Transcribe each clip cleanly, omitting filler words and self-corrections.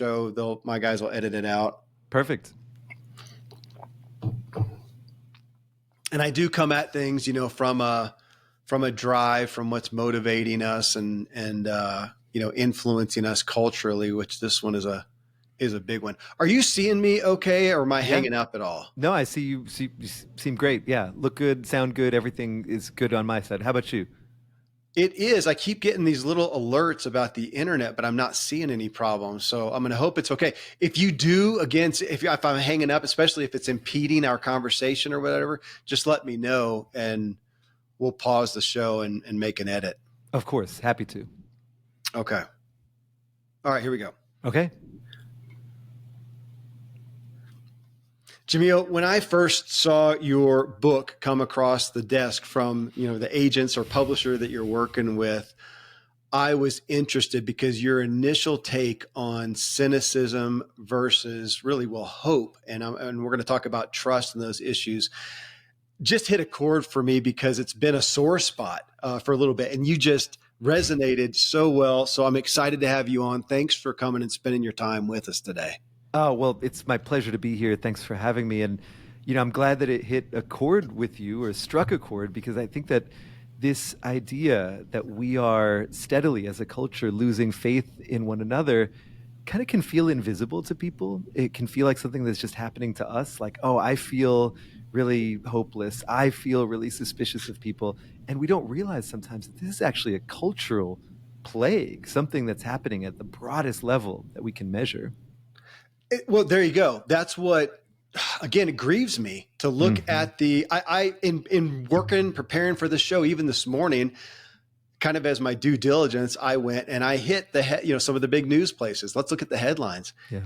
show, my guys will edit it out. Perfect. And I do come at things, from a drive, from what's motivating us and influencing us culturally, which this one is a big one. Are you seeing me okay, or am I hanging up at all? No, I see you. You seem great. Yeah, look good, sound good. Everything is good on my side. How about you? It is. I keep getting these little alerts about the internet, but I'm not seeing any problems. So I'm going to hope it's okay. If you do, again, if I'm hanging up, especially if it's impeding our conversation or whatever, just let me know and we'll pause the show and make an edit. Of course. Happy to. Okay. All right, here we go. Okay. Jamil, when I first saw your book come across the desk from, the agents or publisher that you're working with, I was interested because your initial take on cynicism versus really, hope, and we're going to talk about trust and those issues, just hit a chord for me because it's been a sore spot for a little bit, and you just resonated so well. So I'm excited to have you on. Thanks for coming and spending your time with us today. Oh, well, it's my pleasure to be here. Thanks for having me. And, I'm glad that it hit a chord with you or struck a chord, because I think that this idea that we are steadily as a culture losing faith in one another kind of can feel invisible to people. It can feel like something that's just happening to us. Like, oh, I feel really hopeless. I feel really suspicious of people. And we don't realize sometimes that this is actually a cultural plague, something that's happening at the broadest level that we can measure. Well, there you go. That's what, again, it grieves me to look at in working, preparing for the show, even this morning, kind of as my due diligence, I went and I hit some of the big news places. Let's look at the headlines. Yeah.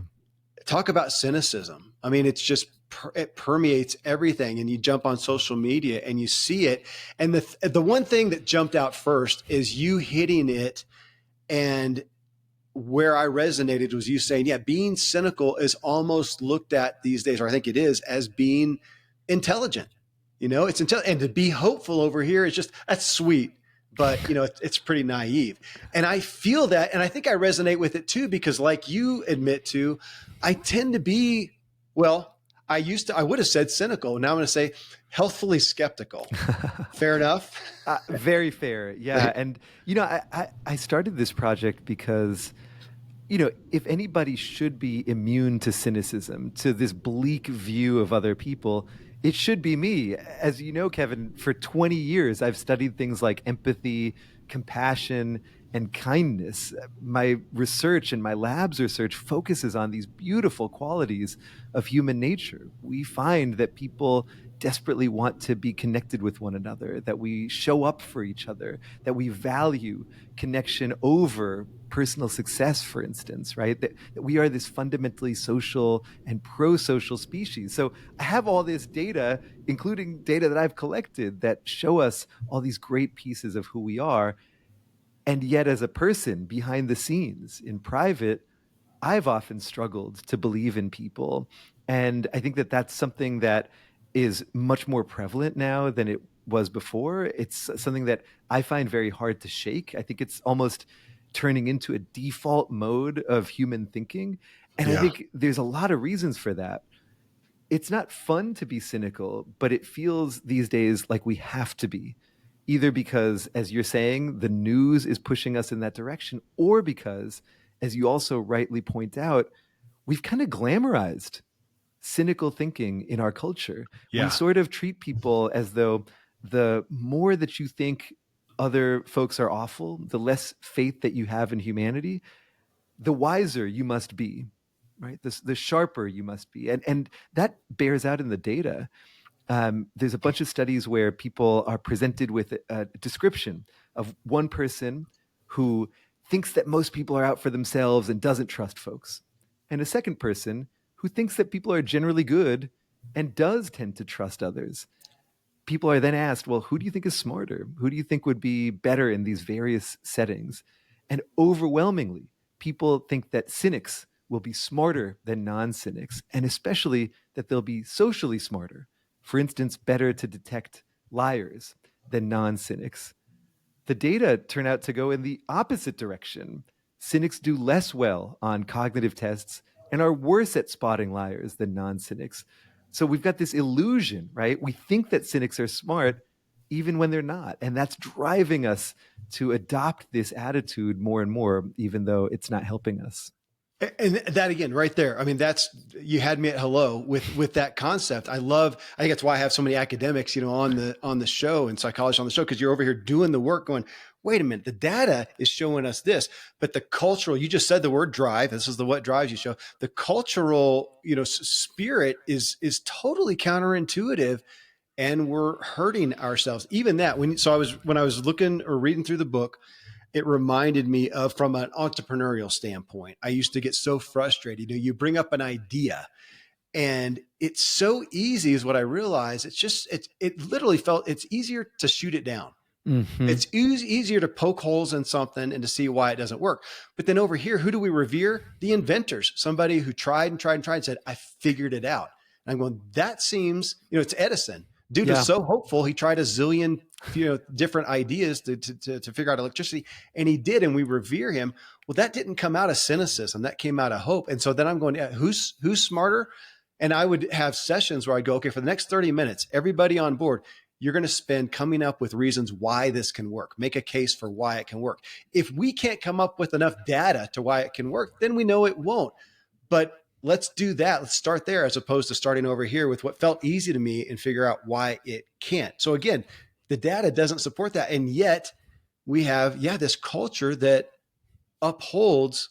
Talk about cynicism. I mean, it's just, it permeates everything, and you jump on social media and you see it. And the one thing that jumped out first is you hitting it, and where I resonated was you saying, being cynical is almost looked at these days, or I think it is, as being intelligent. It's intelligent. And to be hopeful over here is that's sweet, but it's pretty naive. And I feel that, and I think I resonate with it too, because like you admit to, I tend to be, I would have said cynical. Now I'm going to say healthfully skeptical. Fair enough? Very fair. Yeah. And, I started this project because, if anybody should be immune to cynicism, to this bleak view of other people, it should be me. As you know, Kevin, for 20 years, I've studied things like empathy, compassion, and kindness. My research and my lab's research focuses on these beautiful qualities of human nature. We find that people desperately want to be connected with one another, that we show up for each other, that we value connection over personal success, for instance, right? That we are this fundamentally social and pro-social species. So I have all this data, including data that I've collected, that show us all these great pieces of who we are. And yet, as a person behind the scenes in private, I've often struggled to believe in people. And I think that that's something that is much more prevalent now than it was before. It's something that I find very hard to shake. I think it's almost turning into a default mode of human thinking. And I think there's a lot of reasons for that. It's not fun to be cynical, but it feels these days like we have to be. Either because, as you're saying, the news is pushing us in that direction, or because, as you also rightly point out, we've kind of glamorized cynical thinking in our culture. We sort of treat people as though the more that you think other folks are awful, the less faith that you have in humanity, the wiser you must be, right? The sharper you must be. And that bears out in the data. There's a bunch of studies where people are presented with a description of one person who thinks that most people are out for themselves and doesn't trust folks, and a second person who thinks that people are generally good and does tend to trust others. People are then asked, well, who do you think is smarter? Who do you think would be better in these various settings? And overwhelmingly, people think that cynics will be smarter than non-cynics, and especially that they'll be socially smarter. For instance, better to detect liars than non-cynics. The data turn out to go in the opposite direction. cynics do less well on cognitive tests and are worse at spotting liars than non-cynics. So we've got this illusion, right? We think that cynics are smart even when they're not. And that's driving us to adopt this attitude more and more, even though it's not helping us. And that again, right there. I mean, you had me at hello with that concept. I think that's why I have so many academics, on the show and psychologists on the show, because you're over here doing the work going, wait a minute, the data is showing us this, but the cultural, you just said the word drive. This is what drives you show. The cultural, spirit is totally counterintuitive, and we're hurting ourselves. Even that when I was looking or reading through the book, it reminded me of, from an entrepreneurial standpoint, I used to get so frustrated. You bring up an idea and it's so easy, is what I realized. It literally felt it's easier to shoot it down. Mm-hmm. It's easier to poke holes in something and to see why it doesn't work. But then over here, who do we revere? The inventors, somebody who tried and tried and tried and said, I figured it out. And I'm going, that seems, it's Edison. Dude was so hopeful. He tried a zillion, different ideas to figure out electricity, and he did, and we revere him. Well, that didn't come out of cynicism. That came out of hope. And so then I'm going, who's smarter? And I would have sessions where I'd go, okay, for the next 30 minutes, everybody on board, you're going to spend coming up with reasons why this can work. Make a case for why it can work. If we can't come up with enough data to why it can work, then we know it won't. But let's do that. Let's start there, as opposed to starting over here with what felt easy to me and figure out why it can't. So again, the data doesn't support that. And yet we have, this culture that upholds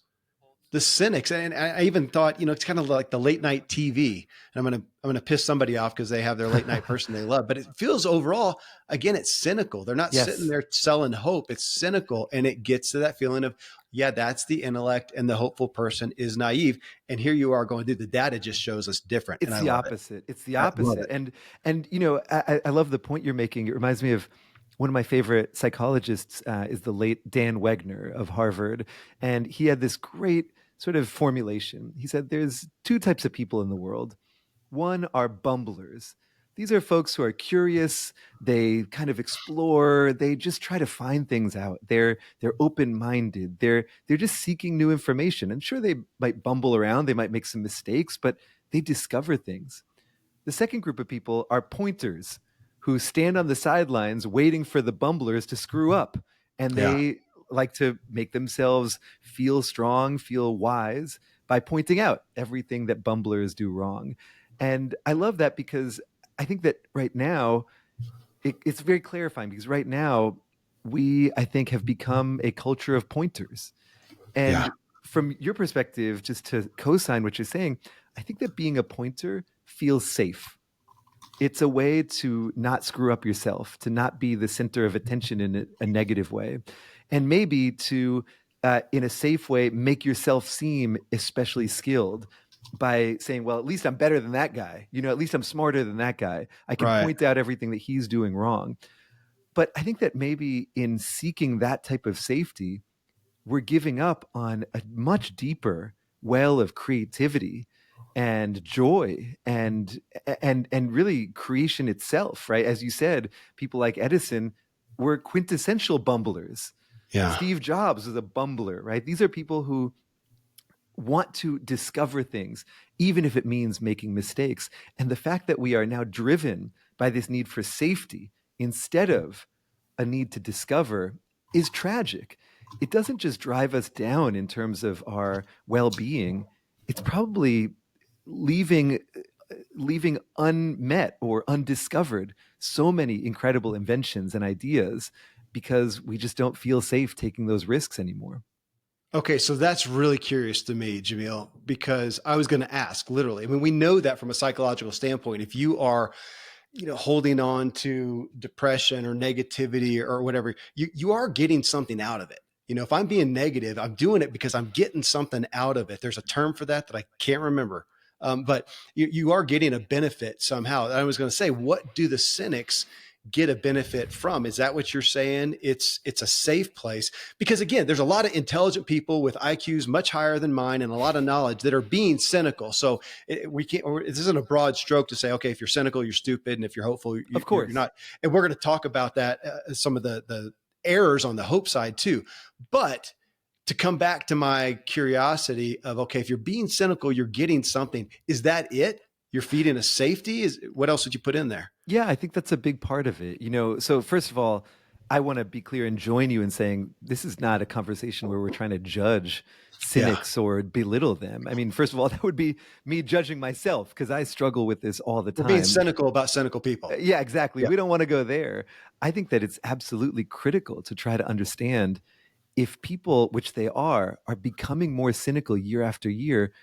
the cynics. And I even thought, it's kind of like the late night TV. And I'm going to piss somebody off because they have their late night person they love, but it feels overall, again, it's cynical. They're not sitting there selling hope. It's cynical. And it gets to that feeling of, that's the intellect, and the hopeful person is naive. And here you are going, dude, the data just shows us different. It's the opposite. It's the opposite. And I love the point you're making. It reminds me of one of my favorite psychologists is the late Dan Wegner of Harvard. And he had this great sort of formulation. He said there's two types of people in the world. One are bumblers. These are folks who are curious. They kind of explore. They just try to find things out. They're open-minded. They're just seeking new information. And sure, they might bumble around. They might make some mistakes, but they discover things. The second group of people are pointers, who stand on the sidelines waiting for the bumblers to screw up. And they like to make themselves feel strong, feel wise by pointing out everything that bumblers do wrong. And I love that, because I think that right now it's very clarifying, because right now we, I think, have become a culture of pointers. And from your perspective, just to co-sign what you're saying, I think that being a pointer feels safe. It's a way to not screw up yourself, to not be the center of attention in a negative way, and maybe to, in a safe way, make yourself seem especially skilled by saying, well, at least I'm better than that guy. At least I'm smarter than that guy. I can point out everything that he's doing wrong. But I think that maybe in seeking that type of safety, we're giving up on a much deeper well of creativity and joy and really creation itself, right? As you said, people like Edison were quintessential bumblers. Steve Jobs was a bumbler, right? These are people who want to discover things, even if it means making mistakes. And the fact that we are now driven by this need for safety instead of a need to discover is tragic. It doesn't just drive us down in terms of our well-being. It's probably leaving unmet or undiscovered so many incredible inventions and ideas because we just don't feel safe taking those risks anymore. Okay, so that's really curious to me, Jamil, because I was going to ask, literally. I mean, we know that from a psychological standpoint, if you are, holding on to depression or negativity or whatever, you are getting something out of it. If I'm being negative, I'm doing it because I'm getting something out of it. There's a term for that I can't remember. But you are getting a benefit somehow. I was going to say, what do the cynics get a benefit from? Is that what you're saying? It's a safe place, because again, there's a lot of intelligent people with IQs much higher than mine and a lot of knowledge that are being cynical. So we can't, this isn't a broad stroke to say, okay, if you're cynical, you're stupid. And if you're hopeful, of course you're not. And we're going to talk about that, some of the errors on the hope side too. But to come back to my curiosity of, okay, if you're being cynical, you're getting something. Is that it? You're feeding a safety? What else would you put in there? Yeah, I think that's a big part of it. So first of all, I want to be clear and join you in saying this is not a conversation where we're trying to judge Yeah. cynics or belittle them. I mean, first of all, that would be me judging myself because I struggle with this all the We're being time. cynical about cynical people. Yeah, exactly. Yeah. We don't want to go there. I think that it's absolutely critical to try to understand if people, which they are becoming more cynical year after year,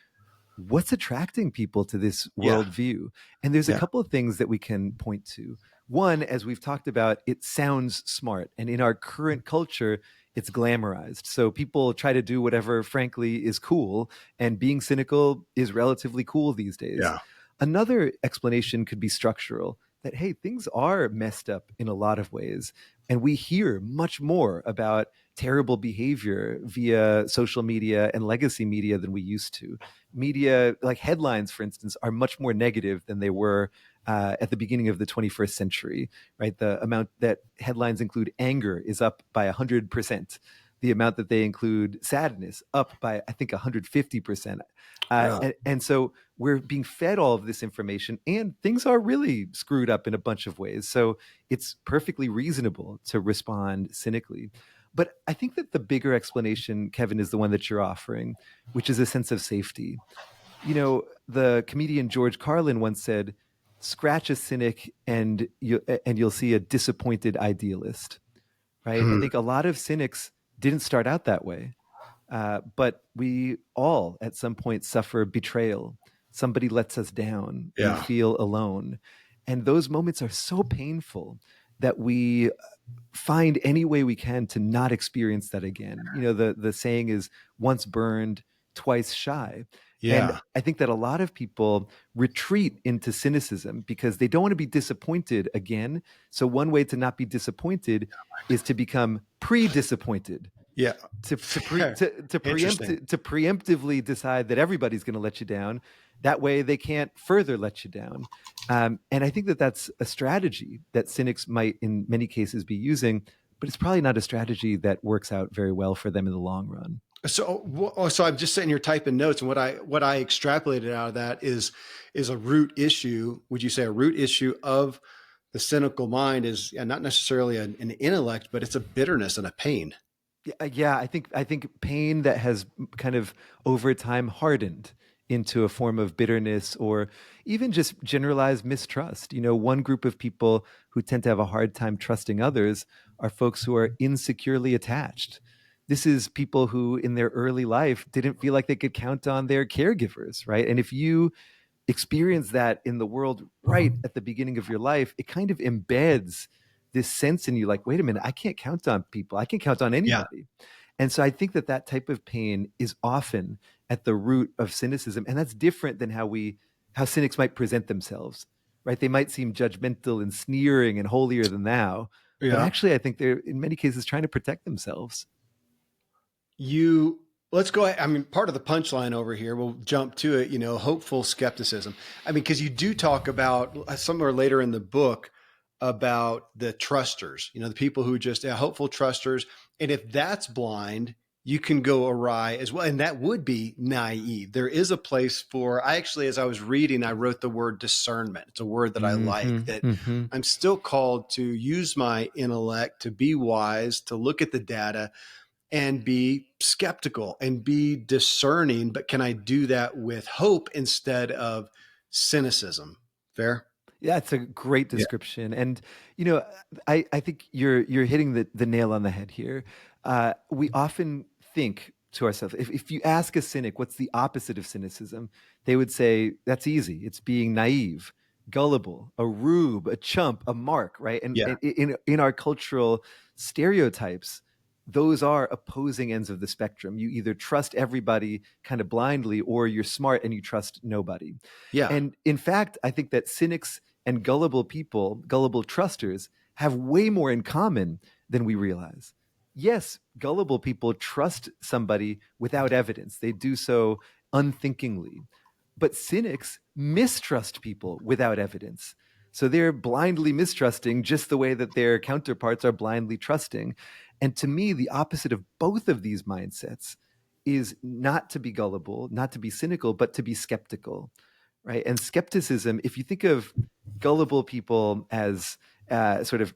what's attracting people to this Yeah. worldview? And there's a Yeah. couple of things that we can point to. One, as we've talked about, it sounds smart. And in our current culture, it's glamorized. So people try to do whatever, frankly, is cool. And being cynical is relatively cool these days. Yeah. Another explanation could be structural that, hey, things are messed up in a lot of ways. And we hear much more about terrible behavior via social media and legacy media than we used to. Media, like headlines, for instance, are much more negative than they were at the beginning of the 21st century, right? The amount that headlines include anger is up by 100%. The amount that they include sadness up by, I think, 150%. Really? And so we're being fed all of this information, and things are really screwed up in a bunch of ways. So it's perfectly reasonable to respond cynically. But I think that the bigger explanation, Kevin, is the one that you're offering, which is a sense of safety. The comedian George Carlin once said, "Scratch a cynic, and you'll see a disappointed idealist." Right? I Hmm. think a lot of cynics didn't start out that way, but we all at some point suffer betrayal. Somebody lets us down. We Yeah. feel alone, and those moments are so painful that we find any way we can to not experience that again. The saying is once burned, twice shy. And Yeah. I think that a lot of people retreat into cynicism because they don't want to be disappointed again. So one way to not be disappointed is to become pre-disappointed, Yeah. to Interesting. preemptively decide that everybody's going to let you down. That way, they can't further let you down. And I think that that's a strategy that cynics might, in many cases, be using, but it's probably not a strategy that works out very well for them in the long run. So I'm just sitting here typing notes, and what I extrapolated out of that is a root issue. Would you say a root issue of the cynical mind is not necessarily an intellect, but it's a bitterness and a pain? Yeah, I think pain that has kind of over time hardened into a form of bitterness or even just generalized mistrust. One group of people who tend to have a hard time trusting others are folks who are insecurely attached. This is people who in their early life didn't feel like they could count on their caregivers, right? And if you experience that in the world right at the beginning of your life, it kind of embeds this sense in you like, wait a minute, I can't count on people. I can't count on Yeah. anybody. And so I think that that type of pain is often at the root of cynicism. And that's different than how cynics might present themselves, right? They might seem judgmental and sneering and holier than thou. But Yeah. actually, I think they're in many cases trying to protect themselves. You let's go ahead. I mean, part of the punchline over here, we'll jump to it, hopeful skepticism. I mean, because you do talk about somewhere later in the book about the trusters, the people who just hopeful trusters. And if that's blind, you can go awry as well. And that would be naive. There is a place for, I actually, as I was reading, I wrote the word discernment. It's a word that I like, that Mm-hmm. I'm still called to use my intellect, to be wise, to look at the data and be skeptical and be discerning. But can I do that with hope instead of cynicism? Fair? Yeah, it's a great Yeah. description, and you know, I think you're hitting the nail on the head here. We often think to ourselves, if you ask a cynic, what's the opposite of cynicism? They would say that's easy. It's being naive, gullible, a rube, a chump, a mark, right? And, Yeah. and in our cultural stereotypes, those are opposing ends of the spectrum. You either trust everybody kind of blindly, or you're smart and you trust nobody. Yeah. And in fact, I think that cynics and gullible people, gullible trusters, have way more in common than we realize. Yes, gullible people trust somebody without evidence, they do so unthinkingly. But cynics mistrust people without evidence. So they're blindly mistrusting just the way that their counterparts are blindly trusting. And to me, the opposite of both of these mindsets is not to be gullible, not to be cynical, but to be skeptical, right? And skepticism, if you think of gullible people as sort of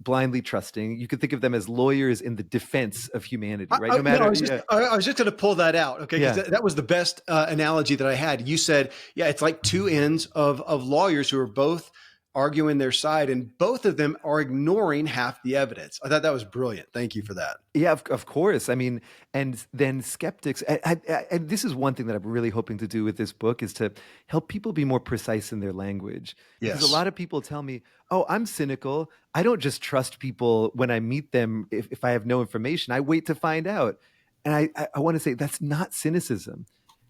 blindly trusting, you could think of them as lawyers in the defense of humanity, right? No No, matter, yeah, I was just going to pull that out, okay? Because yeah. that was the best analogy that I had. You said, yeah, it's like two ends of lawyers who are both arguing their side, and both of them are ignoring half the evidence. I thought that was brilliant. Thank you for that. Yeah, of course. I mean, and then skeptics, and this is one thing that I'm really hoping to do with this book is to help people be more precise in their language. Because a Yes. lot of people tell me, oh, I'm cynical. I don't just trust people when I meet them if I have no information. I wait to find out. And I want to say that's not cynicism.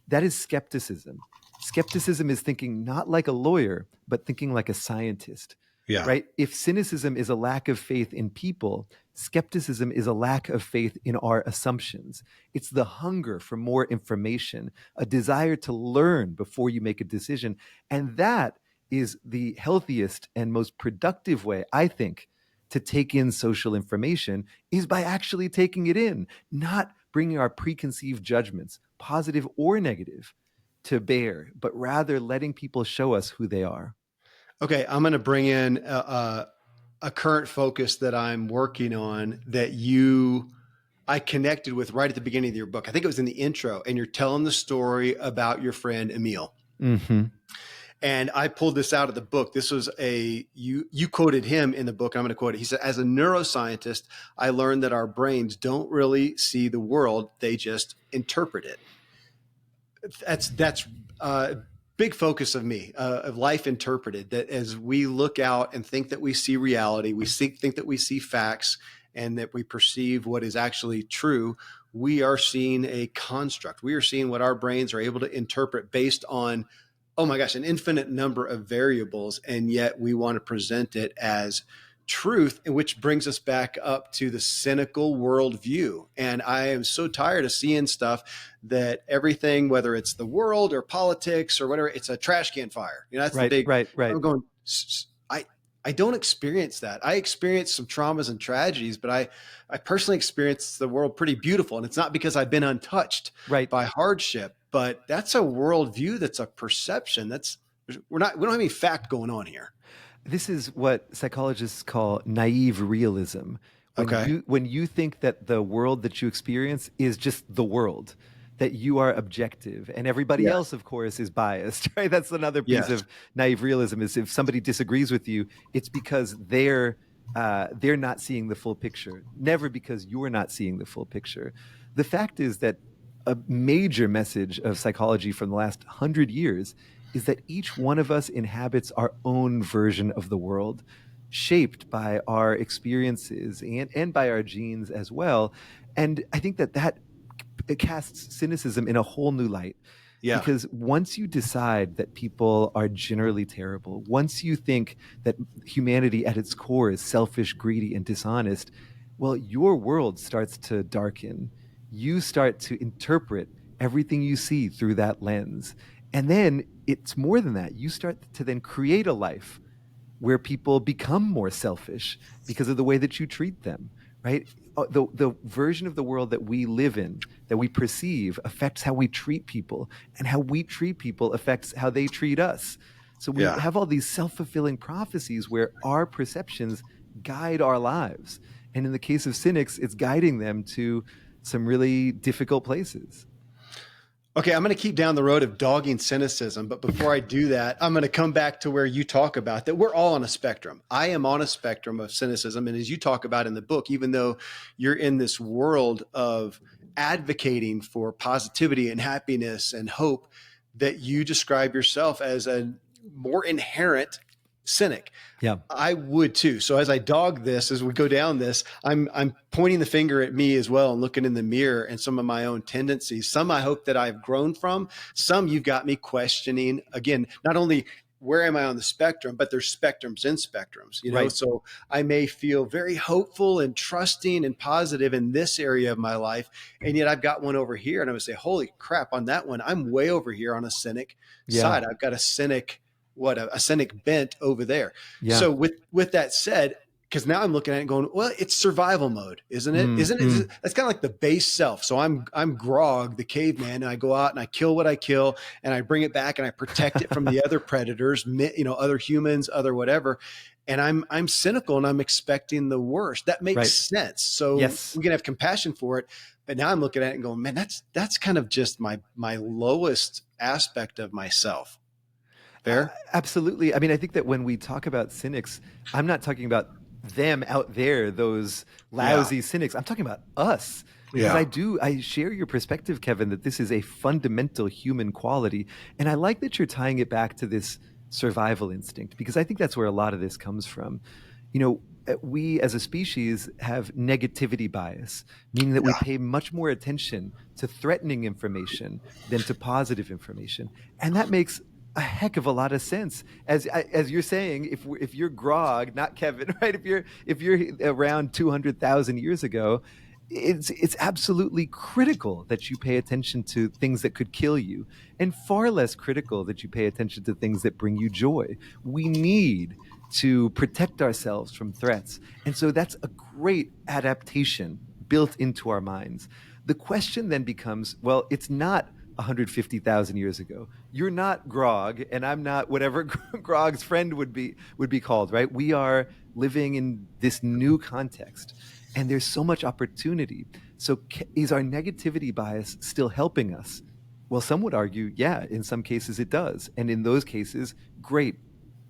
That is skepticism. Skepticism is thinking not like a lawyer, but thinking like a scientist, Yeah. right? If cynicism is a lack of faith in people, skepticism is a lack of faith in our assumptions. It's the hunger for more information, a desire to learn before you make a decision. And that is the healthiest and most productive way, I think, to take in social information is by actually taking it in, not bringing our preconceived judgments, positive or negative, to bear, but rather letting people show us who they are. Okay, I'm going to bring in a current focus that I'm working on that I connected with right at the beginning of your book. I think it was in the intro, and you're telling the story about your friend Emil. Mm-hmm. And I pulled this out of the book. This was you quoted him in the book. And I'm going to quote it. He said, as a neuroscientist, I learned that our brains don't really see the world. They just interpret it. That's big focus of me, of life interpreted, that as we look out and think that we see reality, we think that we see facts and that we perceive what is actually true, we are seeing a construct. We are seeing what our brains are able to interpret based on, oh my gosh, an infinite number of variables. And yet we want to present it as truth, which brings us back up to the cynical worldview. And I am so tired of seeing stuff that everything, whether it's the world or politics or whatever, it's a trash can fire. You know, that's the Right, big, right, right. I'm going, I don't experience that. I experience some traumas and tragedies, but I personally experience the world pretty beautiful. And it's not because I've been untouched Right. by hardship, but that's a worldview. That's a perception. We don't have any fact going on here. This is what psychologists call naive realism. Okay. When you think that the world that you experience is just the world, that you are objective, and everybody Yes. else, of course, is biased. Right? That's another piece Yes. of naive realism. Is if somebody disagrees with you, it's because they're not seeing the full picture. Never because you're not seeing the full picture. The fact is that a major message of psychology from the last 100 years is that each one of us inhabits our own version of the world, shaped by our experiences and by our genes as well. And I think that it casts cynicism in a whole new light. Yeah. Because once you decide that people are generally terrible, once you think that humanity at its core is selfish, greedy, and dishonest, well, your world starts to darken. You start to interpret everything you see through that lens. And then it's more than that. You start to then create a life where people become more selfish because of the way that you treat them, right? The version of the world that we live in, that we perceive, affects how we treat people, and how we treat people affects how they treat us. So we Yeah. have all these self-fulfilling prophecies where our perceptions guide our lives. And in the case of cynics, it's guiding them to some really difficult places. Okay, I'm going to keep down the road of dogging cynicism, but before I do that, I'm going to come back to where you talk about that we're all on a spectrum. I am on a spectrum of cynicism, and as you talk about in the book, even though you're in this world of advocating for positivity and happiness and hope, that you describe yourself as a more inherent cynic. Yeah. I would too. So as I dog this, as we go down this, I'm pointing the finger at me as well and looking in the mirror and some of my own tendencies. Some I hope that I've grown from. Some you've got me questioning. Again, not only where am I on the spectrum, but there's spectrums in spectrums, you know? Right. So I may feel very hopeful and trusting and positive in this area of my life. And yet I've got one over here and I would say, holy crap, on that one, I'm way over here on a cynic side. I've got a cynic, a cynic bent over there. Yeah. So with that said, because now I'm looking at it and going, well, it's survival mode, isn't it? Mm, Isn't it? mm. That's kind of like the base self. So I'm Grog, the caveman, and I go out and I kill what I kill, and I bring it back and I protect it from the other predators, other humans, other whatever. And I'm cynical and I'm expecting the worst. That makes Right. sense. So Yes. we can have compassion for it. But now I'm looking at it and going, man, that's kind of just my lowest aspect of myself. Fair? Absolutely. I mean, I think that when we talk about cynics, I'm not talking about them out there, those Yeah. lousy cynics. I'm talking about us. Because Yeah. I share your perspective, Kevin, that this is a fundamental human quality. And I like that you're tying it back to this survival instinct, because I think that's where a lot of this comes from. You know, we as a species have negativity bias, meaning that we Yeah. pay much more attention to threatening information than to positive information. And that makes a heck of a lot of sense. As you're saying, if you're Grog, not Kevin, right? If you're around 200,000 years ago, it's absolutely critical that you pay attention to things that could kill you, and far less critical that you pay attention to things that bring you joy. We need to protect ourselves from threats. And so that's a great adaptation built into our minds. The question then becomes, well, it's not 150,000 years ago. You're not Grog, and I'm not whatever Grog's friend would be called, right? We are living in this new context, and there's so much opportunity. So is our negativity bias still helping us? Well, some would argue, yeah, in some cases it does. And in those cases, great,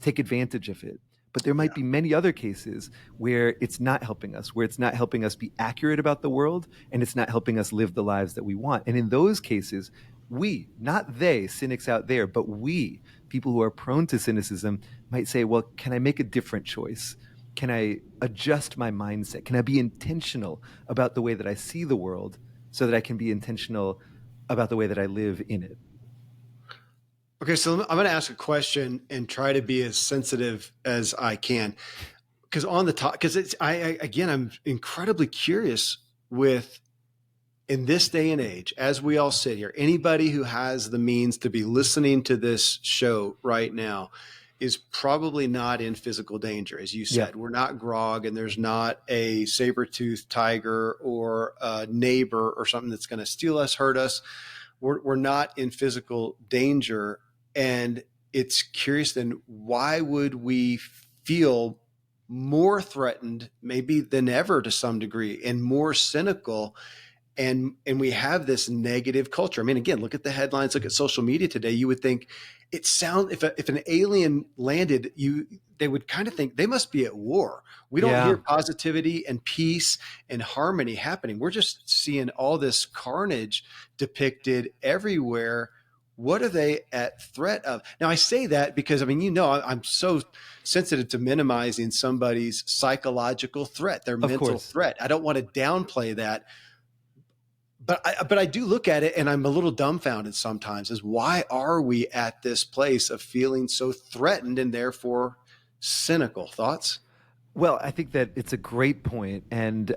take advantage of it. But there might Yeah. be many other cases where it's not helping us, where it's not helping us be accurate about the world, and it's not helping us live the lives that we want. And in those cases, we, not they, cynics out there, but we, people who are prone to cynicism, might say, well, can I make a different choice? Can I adjust my mindset? Can I be intentional about the way that I see the world so that I can be intentional about the way that I live in it? Okay, so I'm going to ask a question and try to be as sensitive as I can, because on the top, because again, I'm incredibly curious with, in this day and age, as we all sit here, anybody who has the means to be listening to this show right now is probably not in physical danger. As you Yeah. said, we're not Grog, and there's not a saber-toothed tiger or a neighbor or something that's going to steal us, hurt us. We're not in physical danger. And it's curious then, why would we feel more threatened maybe than ever to some degree, and more cynical, and we have this negative culture. I mean, again, look at the headlines, look at social media today. You would think it sounds, if an alien landed, they would kind of think they must be at war. We don't Yeah. hear positivity and peace and harmony happening. We're just seeing all this carnage depicted everywhere. What are they at threat of? Now, I say that because, I mean, I'm so sensitive to minimizing somebody's psychological threat, their Of mental course. threat. I don't want to downplay that, but I do look at it and I'm a little dumbfounded sometimes, is why are we at this place of feeling so threatened and therefore cynical? Thoughts? Well, I think that it's a great point, and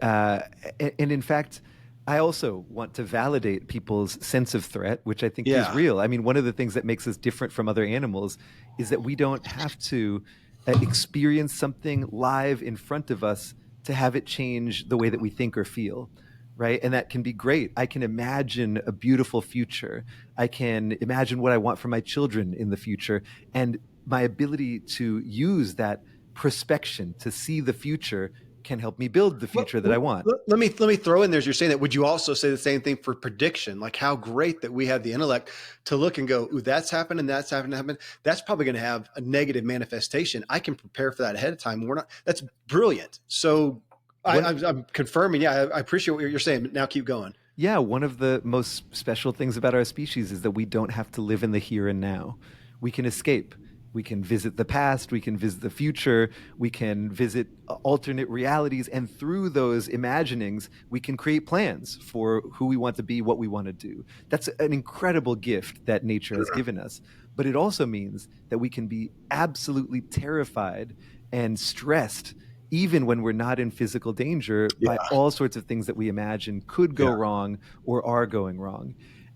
in fact, I also want to validate people's sense of threat, which I think is Yeah. real. I mean, one of the things that makes us different from other animals is that we don't have to experience something live in front of us to have it change the way that we think or feel. Right. And that can be great. I can imagine a beautiful future. I can imagine what I want for my children in the future. And my ability to use that prospection to see the future can help me build the future that I want. Let me throw in there, as you're saying that. Would you also say the same thing for prediction? Like, how great that we have the intellect to look and go, ooh, that's happened and that's happened. That's probably going to have a negative manifestation. I can prepare for that ahead of time. We're not. That's brilliant. So One, I'm confirming. Yeah, I appreciate what you're saying. But now keep going. yeah, one of the most special things about our species is that we don't have to live in the here and now. We can escape. We can visit the past, we can visit the future, we can visit alternate realities, and through those imaginings, we can create plans for who we want to be, what we want to do. That's an incredible gift that nature has given us. But it also means that we can be absolutely terrified and stressed, even when we're not in physical danger, Yeah. by all sorts of things that we imagine could go Yeah. wrong or are going wrong.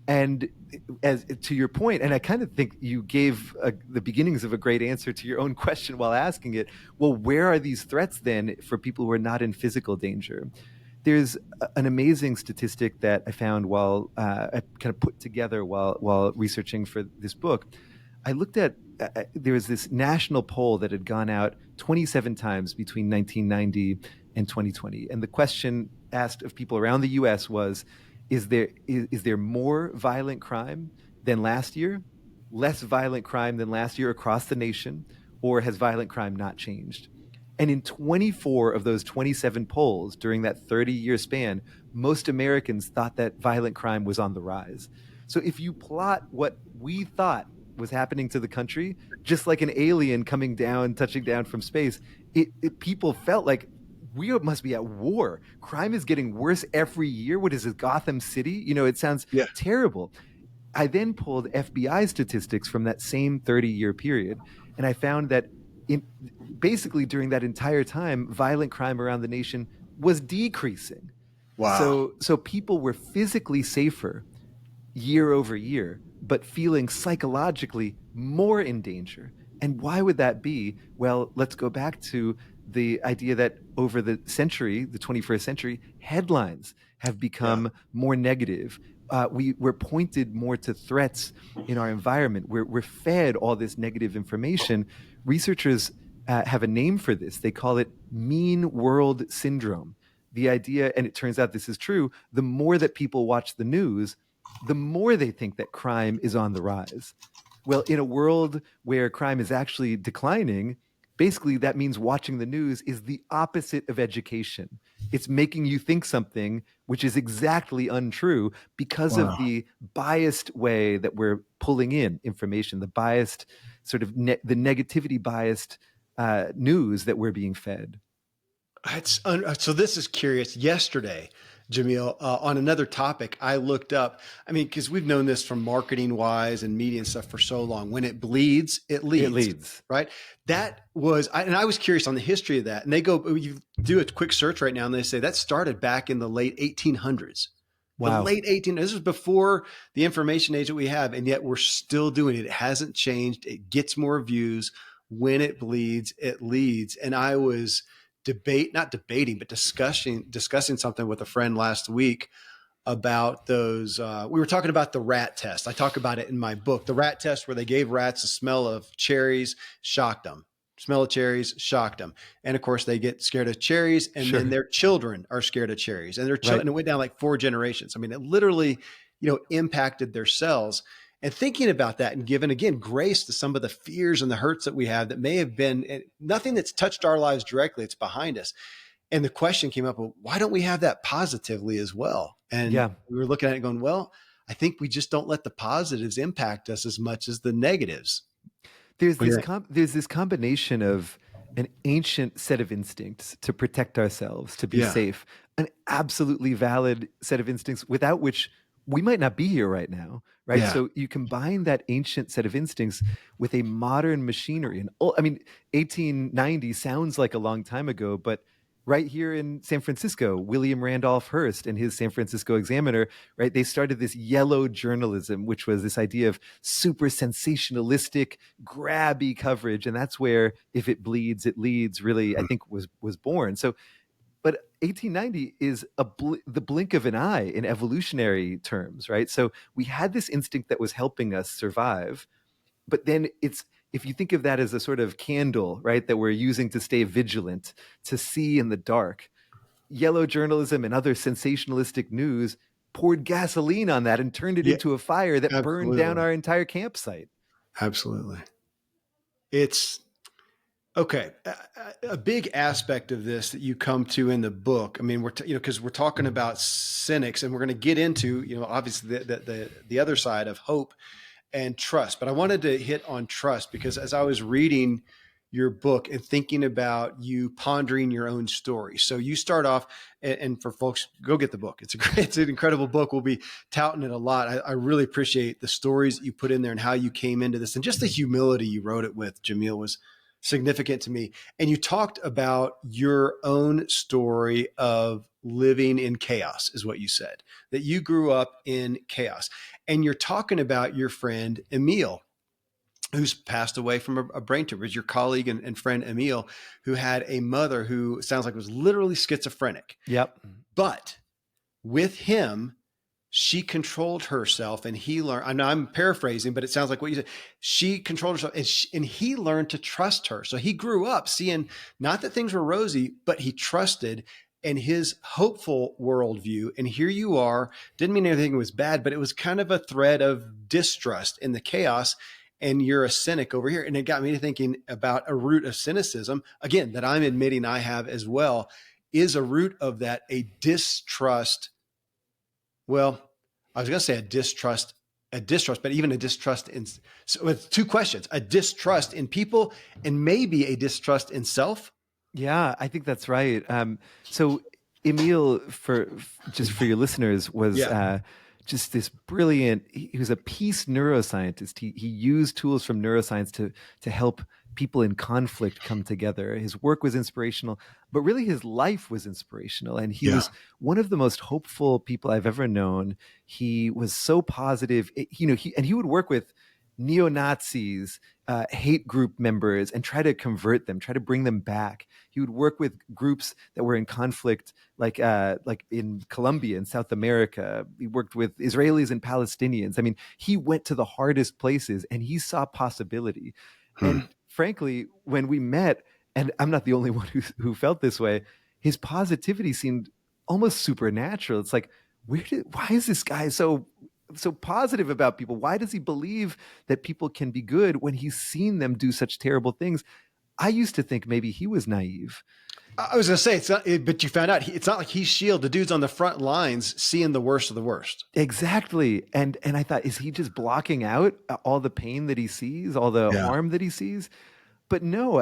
And as to your point, and I kind of think you gave the beginnings of a great answer to your own question while asking it. Well, where are these threats then for people who are not in physical danger? There's an amazing statistic that I found while I kind of put together while researching for this book. I looked at there was this national poll that had gone out 27 times between 1990 and 2020, and the question asked of people around the U.S. was, is there more violent crime than last year, less violent crime than last year across the nation, or has violent crime not changed? And in 24 of those 27 polls during that 30-year span, most Americans thought that violent crime was on the rise. So if you plot what we thought was happening to the country, just like an alien coming down, touching down from space, people felt like we must be at war. Crime is getting worse every year. What is it, Gotham City? It sounds Yeah. terrible. I then pulled FBI statistics from that same 30-year period, and I found that basically during that entire time, violent crime around the nation was decreasing. Wow. So people were physically safer year over year, but feeling psychologically more in danger. And why would that be? Well, let's go back to the idea that over the century, the 21st century, headlines have Yeah. become more negative. We're pointed more to threats in our environment. We're fed all this negative information. Researchers have a name for this. They call it mean world syndrome. The idea, and it turns out this is true, the more that people watch the news, the more they think that crime is on the rise. Well, in a world where crime is actually declining, basically that means watching the news is the opposite of education. It's making you think something which is exactly untrue because of Wow. the biased way that we're pulling in information, the biased sort of the negativity biased news that we're being fed. So this is curious. Yesterday, Jamil, on another topic, I looked up. I mean, because we've known this from marketing wise and media and stuff for so long. When it bleeds, it It leads. leads. Right. That was, and I was curious on the history of that. And you do a quick search right now, and they say that started back in the late 1800s. The Wow. late 18. This was before the information age that we have, and yet we're still doing it. It hasn't changed. It gets more views. When it bleeds, it leads. And I was not debating, but discussing something with a friend last week about those. We were talking about the rat test. I talk about it in my book, the rat test, where they gave rats the smell of cherries, shocked them. Smell of cherries, shocked them. And of course, they get scared of cherries, and Sure. then their children are scared of cherries, and Right. and it went down like 4 generations. I mean, it literally, impacted their cells. And thinking about that and giving, again, grace to some of the fears and the hurts that we have that may have been nothing that's touched our lives directly, it's behind us. And the question came up, well, why don't we have that positively as well? And Yeah. we were looking at it going, well, I think we just don't let the positives impact us as much as the negatives. There's What do you this think? there's this combination of an ancient set of instincts to protect ourselves, to be Yeah. safe, an absolutely valid set of instincts without which we might not be here right now, right? Yeah. So you combine that ancient set of instincts with a modern machinery. And I mean, 1890 sounds like a long time ago, but right here in San Francisco, William Randolph Hearst and his San Francisco Examiner, right? They started this yellow journalism, which was this idea of super sensationalistic, grabby coverage. And that's where if it bleeds, it leads, really, I think was born. So but 1890 is the blink of an eye in evolutionary terms, right? So we had this instinct that was helping us survive, but then if you think of that as a sort of candle, right, that we're using to stay vigilant, to see in the dark, yellow journalism and other sensationalistic news poured gasoline on that and turned it Yeah. into a fire that burned down Absolutely. our entire campsite. Absolutely. It's okay. A big aspect of this that you come to in the book. I mean, because we're talking about cynics, and we're going to get into, obviously the other side of hope and trust. But I wanted to hit on trust because as I was reading your book and thinking about you pondering your own story, so you start off, and for folks, go get the book. It's an incredible book. We'll be touting it a lot. I really appreciate the stories that you put in there and how you came into this, and just the humility you wrote it with. Jamil, was significant to me. And you talked about your own story of living in chaos, is what you said, that you grew up in chaos. And you're talking about your friend Emil, who's passed away from a brain tumor. Is your colleague and friend Emil, who had a mother who sounds like was literally schizophrenic. Yep. But with him, she controlled herself, and he learned. I know I'm paraphrasing, but it sounds like what you said. She controlled herself, and he learned to trust her. So he grew up seeing not that things were rosy, but he trusted and his hopeful worldview. And here you are, didn't mean anything was bad, but it was kind of a thread of distrust in the chaos. And you're a cynic over here. And it got me to thinking about a root of cynicism, again, that I'm admitting I have as well, is a root of that, a distrust. Well, I was going to say a distrust, but even a distrust in, so with two questions, a distrust in people and maybe a distrust in self. Yeah, I think that's right. So Emil, just for your listeners, was Yeah. just this brilliant. He was a peace neuroscientist. He used tools from neuroscience to help people in conflict come together. His work was inspirational, but really his life was inspirational. And he Yeah. was one of the most hopeful people I've ever known. He was so positive. He would work with neo Nazis, hate group members, and try to convert them, try to bring them back. He would work with groups that were in conflict, like in Colombia and South America. He worked with Israelis and Palestinians. I mean, he went to the hardest places and he saw possibility. Hmm. And frankly, when we met, and I'm not the only one who felt this way, his positivity seemed almost supernatural. It's like, why is this guy so positive about people? Why does he believe that people can be good when he's seen them do such terrible things? I used to think maybe he was naive. I was going to say, it's not, but you found out it's not like he's shielded. The dude's on the front lines seeing the worst of the worst. Exactly. And I thought, is he just blocking out all the pain that he sees, all the Yeah. harm that he sees? But no,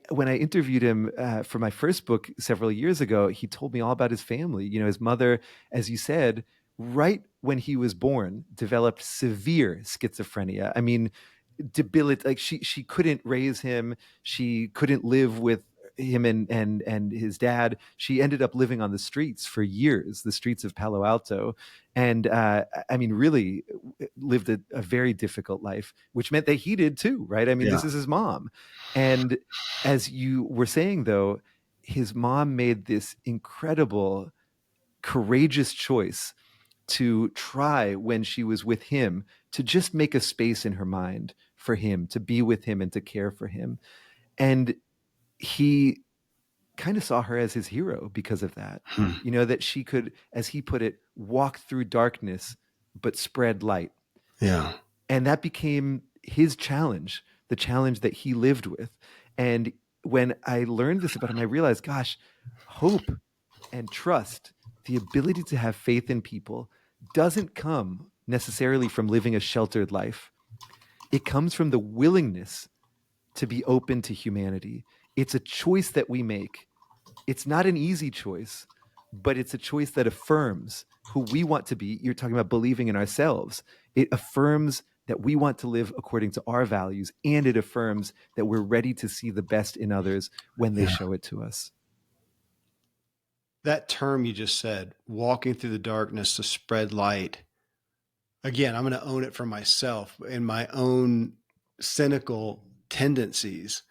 when I interviewed him for my first book several years ago, he told me all about his family. You know, his mother, as you said, right when he was born, developed severe schizophrenia. I mean, debilitating. Like she couldn't raise him. She couldn't live with him and his dad. She ended up living on the streets for years, the streets of Palo Alto, and I mean, really lived a very difficult life, which meant that he did too, right? I mean, Yeah. this is his mom, and as you were saying, though, his mom made this incredible, courageous choice to try when she was with him to just make a space in her mind for him, to be with him and to care for him. And he kind of saw her as his hero because of that. Hmm. You know, that she could, as he put it, walk through darkness, but spread light. Yeah. And that became his challenge, the challenge that he lived with. And when I learned this about him, I realized, gosh, hope and trust, the ability to have faith in people, doesn't come necessarily from living a sheltered life. It comes from the willingness to be open to humanity. It's a choice that we make. It's not an easy choice, but it's a choice that affirms who we want to be. You're talking about believing in ourselves. It affirms that we want to live according to our values, and it affirms that we're ready to see the best in others when they Yeah. show it to us. That term you just said, walking through the darkness to spread light. Again, I'm going to own it for myself and my own cynical tendencies.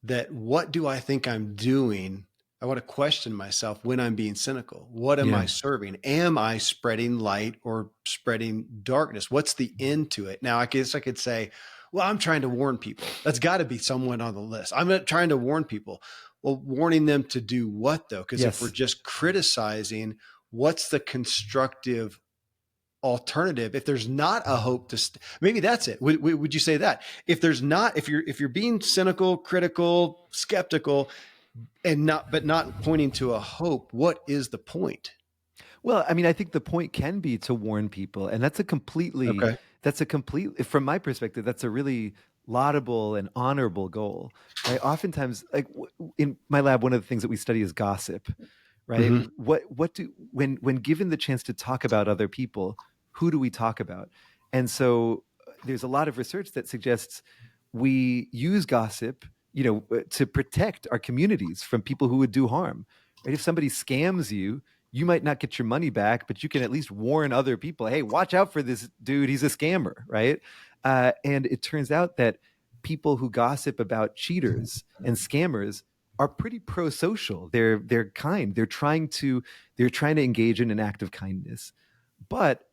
That what do I think I'm doing? I want to question myself when I'm being cynical. What am Yeah. I serving? Am I spreading light or spreading darkness? What's the end to it? Now, I guess I could say, well, I'm trying to warn people. That's got to be someone on the list. I'm not trying to warn people. Well, warning them to do what though? Because if we're Yes. just criticizing, what's the constructive alternative? If there's not a hope to maybe that's it. Would you say that if there's not, if you're being cynical, critical, skeptical, and not pointing to a hope, what is the point? Well, I mean, I think the point can be to warn people, and Okay. from my perspective, that's a really laudable and honorable goal, right? Oftentimes, like in my lab, one of the things that we study is gossip, right? Mm-hmm. When given the chance to talk about other people, who do we talk about? And so there's a lot of research that suggests we use gossip, you know, to protect our communities from people who would do harm. Right? If somebody scams you, you might not get your money back, but you can at least warn other people, hey, watch out for this dude, he's a scammer, right? And it turns out that people who gossip about cheaters and scammers are pretty pro-social. They're kind. They're trying to engage in an act of kindness. But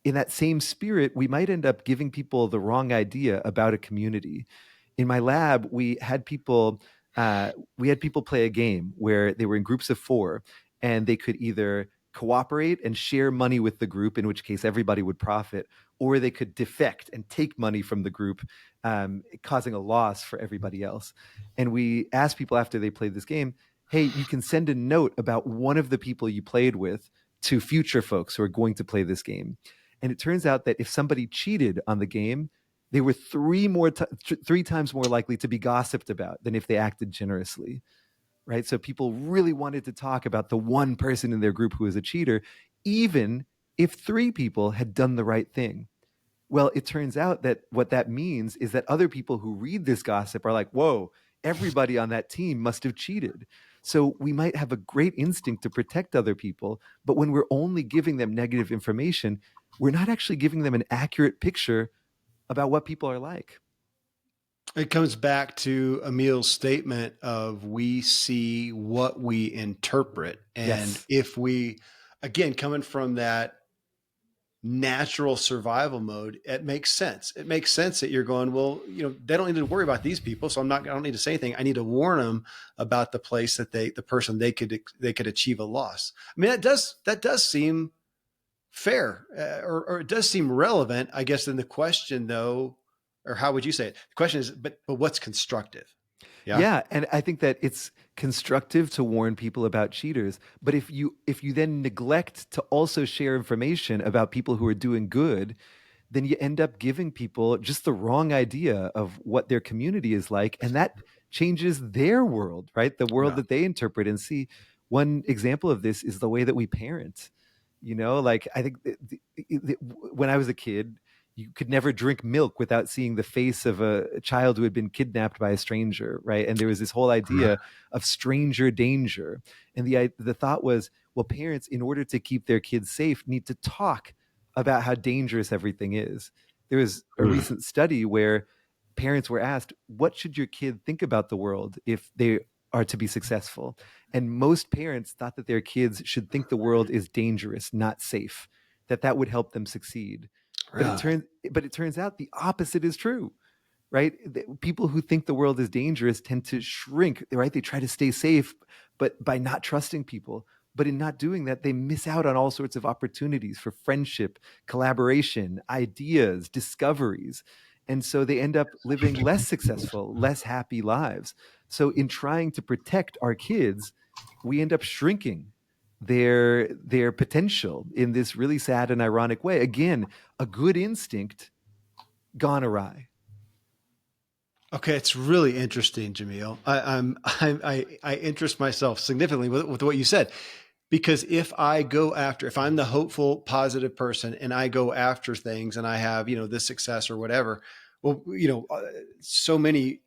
in that same spirit, we might end up giving people the wrong idea about a community. In my lab, we had people play a game where they were in groups of four, and they could either cooperate and share money with the group, in which case everybody would profit, or they could defect and take money from the group, causing a loss for everybody else. And we asked people after they played this game, hey, you can send a note about one of the people you played with to future folks who are going to play this game. And it turns out that if somebody cheated on the game, they were three times more likely to be gossiped about than if they acted generously, right? So people really wanted to talk about the one person in their group who was a cheater, even if three people had done the right thing. Well, it turns out that what that means is that other people who read this gossip are like, whoa, everybody on that team must have cheated. So we might have a great instinct to protect other people, but when we're only giving them negative information, we're not actually giving them an accurate picture about what people are like. It comes back to Emil's statement of we see what we interpret. And Yes. if we, again, coming from that natural survival mode, it makes sense. It makes sense that you're going, well, they don't need to worry about these people. So I don't need to say anything. I need to warn them about the place that the person they could achieve a loss. I mean, that does seem fair, or it does seem relevant, I guess. Then the question, though, or how would you say it? The question is, but what's constructive? Yeah. Yeah, and I think that it's constructive to warn people about cheaters, but if you then neglect to also share information about people who are doing good, then you end up giving people just the wrong idea of what their community is like, and that changes their world, right? The world Yeah. that they interpret and see. One example of this is the way that we parent. Like I think when I was a kid, you could never drink milk without seeing the face of a child who had been kidnapped by a stranger, right? And there was this whole idea of stranger danger. And the thought was, well, parents, in order to keep their kids safe, need to talk about how dangerous everything is. There was a recent study where parents were asked, what should your kid think about the world if they are to be successful? And most parents thought that their kids should think the world is dangerous, not safe, that would help them succeed. But it Really? turns but it turns out the opposite is true, right? People who think the world is dangerous tend to shrink, right? They try to stay safe, but by not trusting people. But in not doing that, they miss out on all sorts of opportunities for friendship, collaboration, ideas, discoveries. And so they end up living less successful, less happy lives. So in trying to protect our kids, we end up shrinking their potential in this really sad and ironic way. Again, a good instinct gone awry. Okay, it's really interesting, Jamil. I interest myself significantly with what you said, because if I'm the hopeful, positive person, and I go after things, and I have this success or whatever, well, so many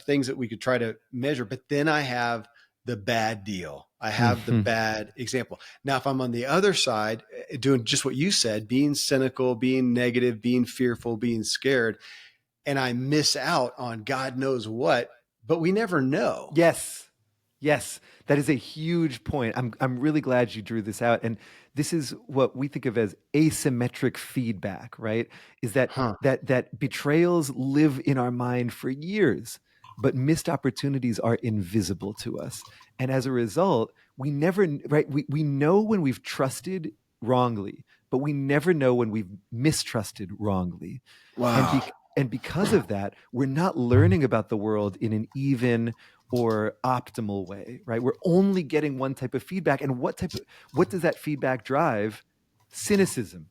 things that we could try to measure, but then I have the bad deal. I have the Mhm. bad example. Now, if I'm on the other side, doing just what you said, being cynical, being negative, being fearful, being scared, and I miss out on God knows what, but we never know. Yes. Yes, that is a huge point. I'm really glad you drew this out. And this is what we think of as asymmetric feedback, right? Is that Huh. that betrayals live in our mind for years, but missed opportunities are invisible to us. And as a result, we never, right, we know when we've trusted wrongly, but we never know when we've mistrusted wrongly. And Wow. because of that, we're not learning about the world in an even or optimal way, right? We're only getting one type of feedback. And what does that feedback drive? Cynicism,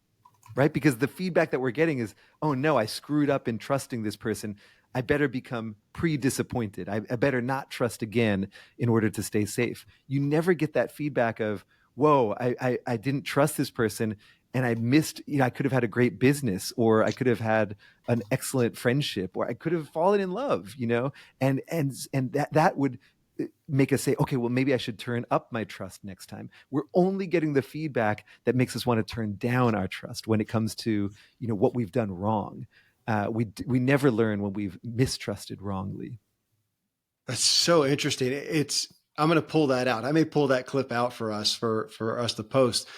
right? Because the feedback that we're getting is, oh no, I screwed up in trusting this person. I better become pre-disappointed. I better not trust again in order to stay safe. You never get that feedback of, whoa, I didn't trust this person, and I missed, I could have had a great business, or I could have had an excellent friendship, or I could have fallen in love, and that would make us say, okay, well, maybe I should turn up my trust next time. We're only getting the feedback that makes us want to turn down our trust when it comes to, what we've done wrong. We never learn when we've mistrusted wrongly. That's so interesting. I'm going to pull that out. I may pull that clip out for us for us to post.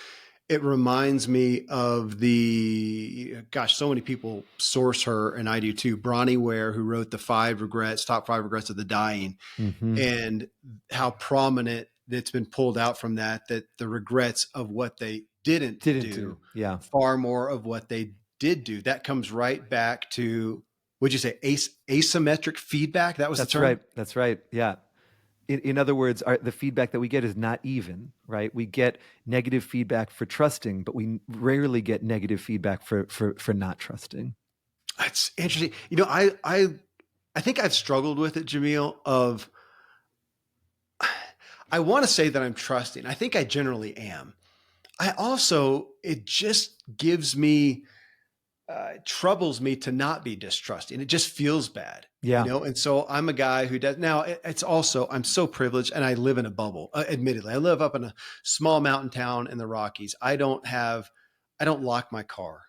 It reminds me of so many people source her, and I do too. Bronnie Ware, who wrote the top 5 regrets of the dying, Mm-hmm. and how prominent it's been pulled out from that the regrets of what they didn't Didn't do. do, Yeah. far more of what they did do. That comes right back to, would you say, asymmetric feedback? That was the That's term? right. That's right. Yeah. In other words, the feedback that we get is not even, right? We get negative feedback for trusting, but we rarely get negative feedback for not trusting. That's interesting. I think I've struggled with it, Jamil, I want to say that I'm trusting. I think I generally am. It just troubles me to not be distrusting. It just feels bad, Yeah. And so I'm a guy who does. Now, it's also, I'm so privileged and I live in a bubble. Admittedly, I live up in a small mountain town in the Rockies. I don't lock my car.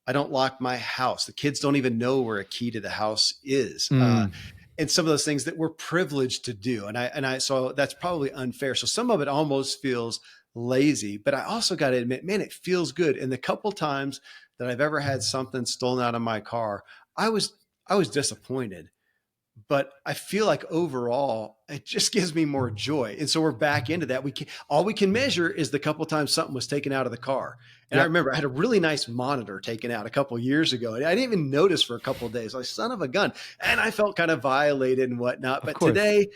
I don't lock my house. The kids don't even know where a key to the house is. Mm. And some of those things that we're privileged to do. So that's probably unfair. So some of it almost feels lazy, but I also got to admit, man, it feels good. And the couple times that I've ever had something stolen out of my car, I was disappointed, but I feel like overall it just gives me more joy. And so we're back into that. All we can measure is the couple times something was taken out of the car. And I Yep. remember I had a really nice monitor taken out a couple of years ago, and I didn't even notice for a couple of days. Like, son of a gun, and I felt kind of violated and whatnot. Of But course. today,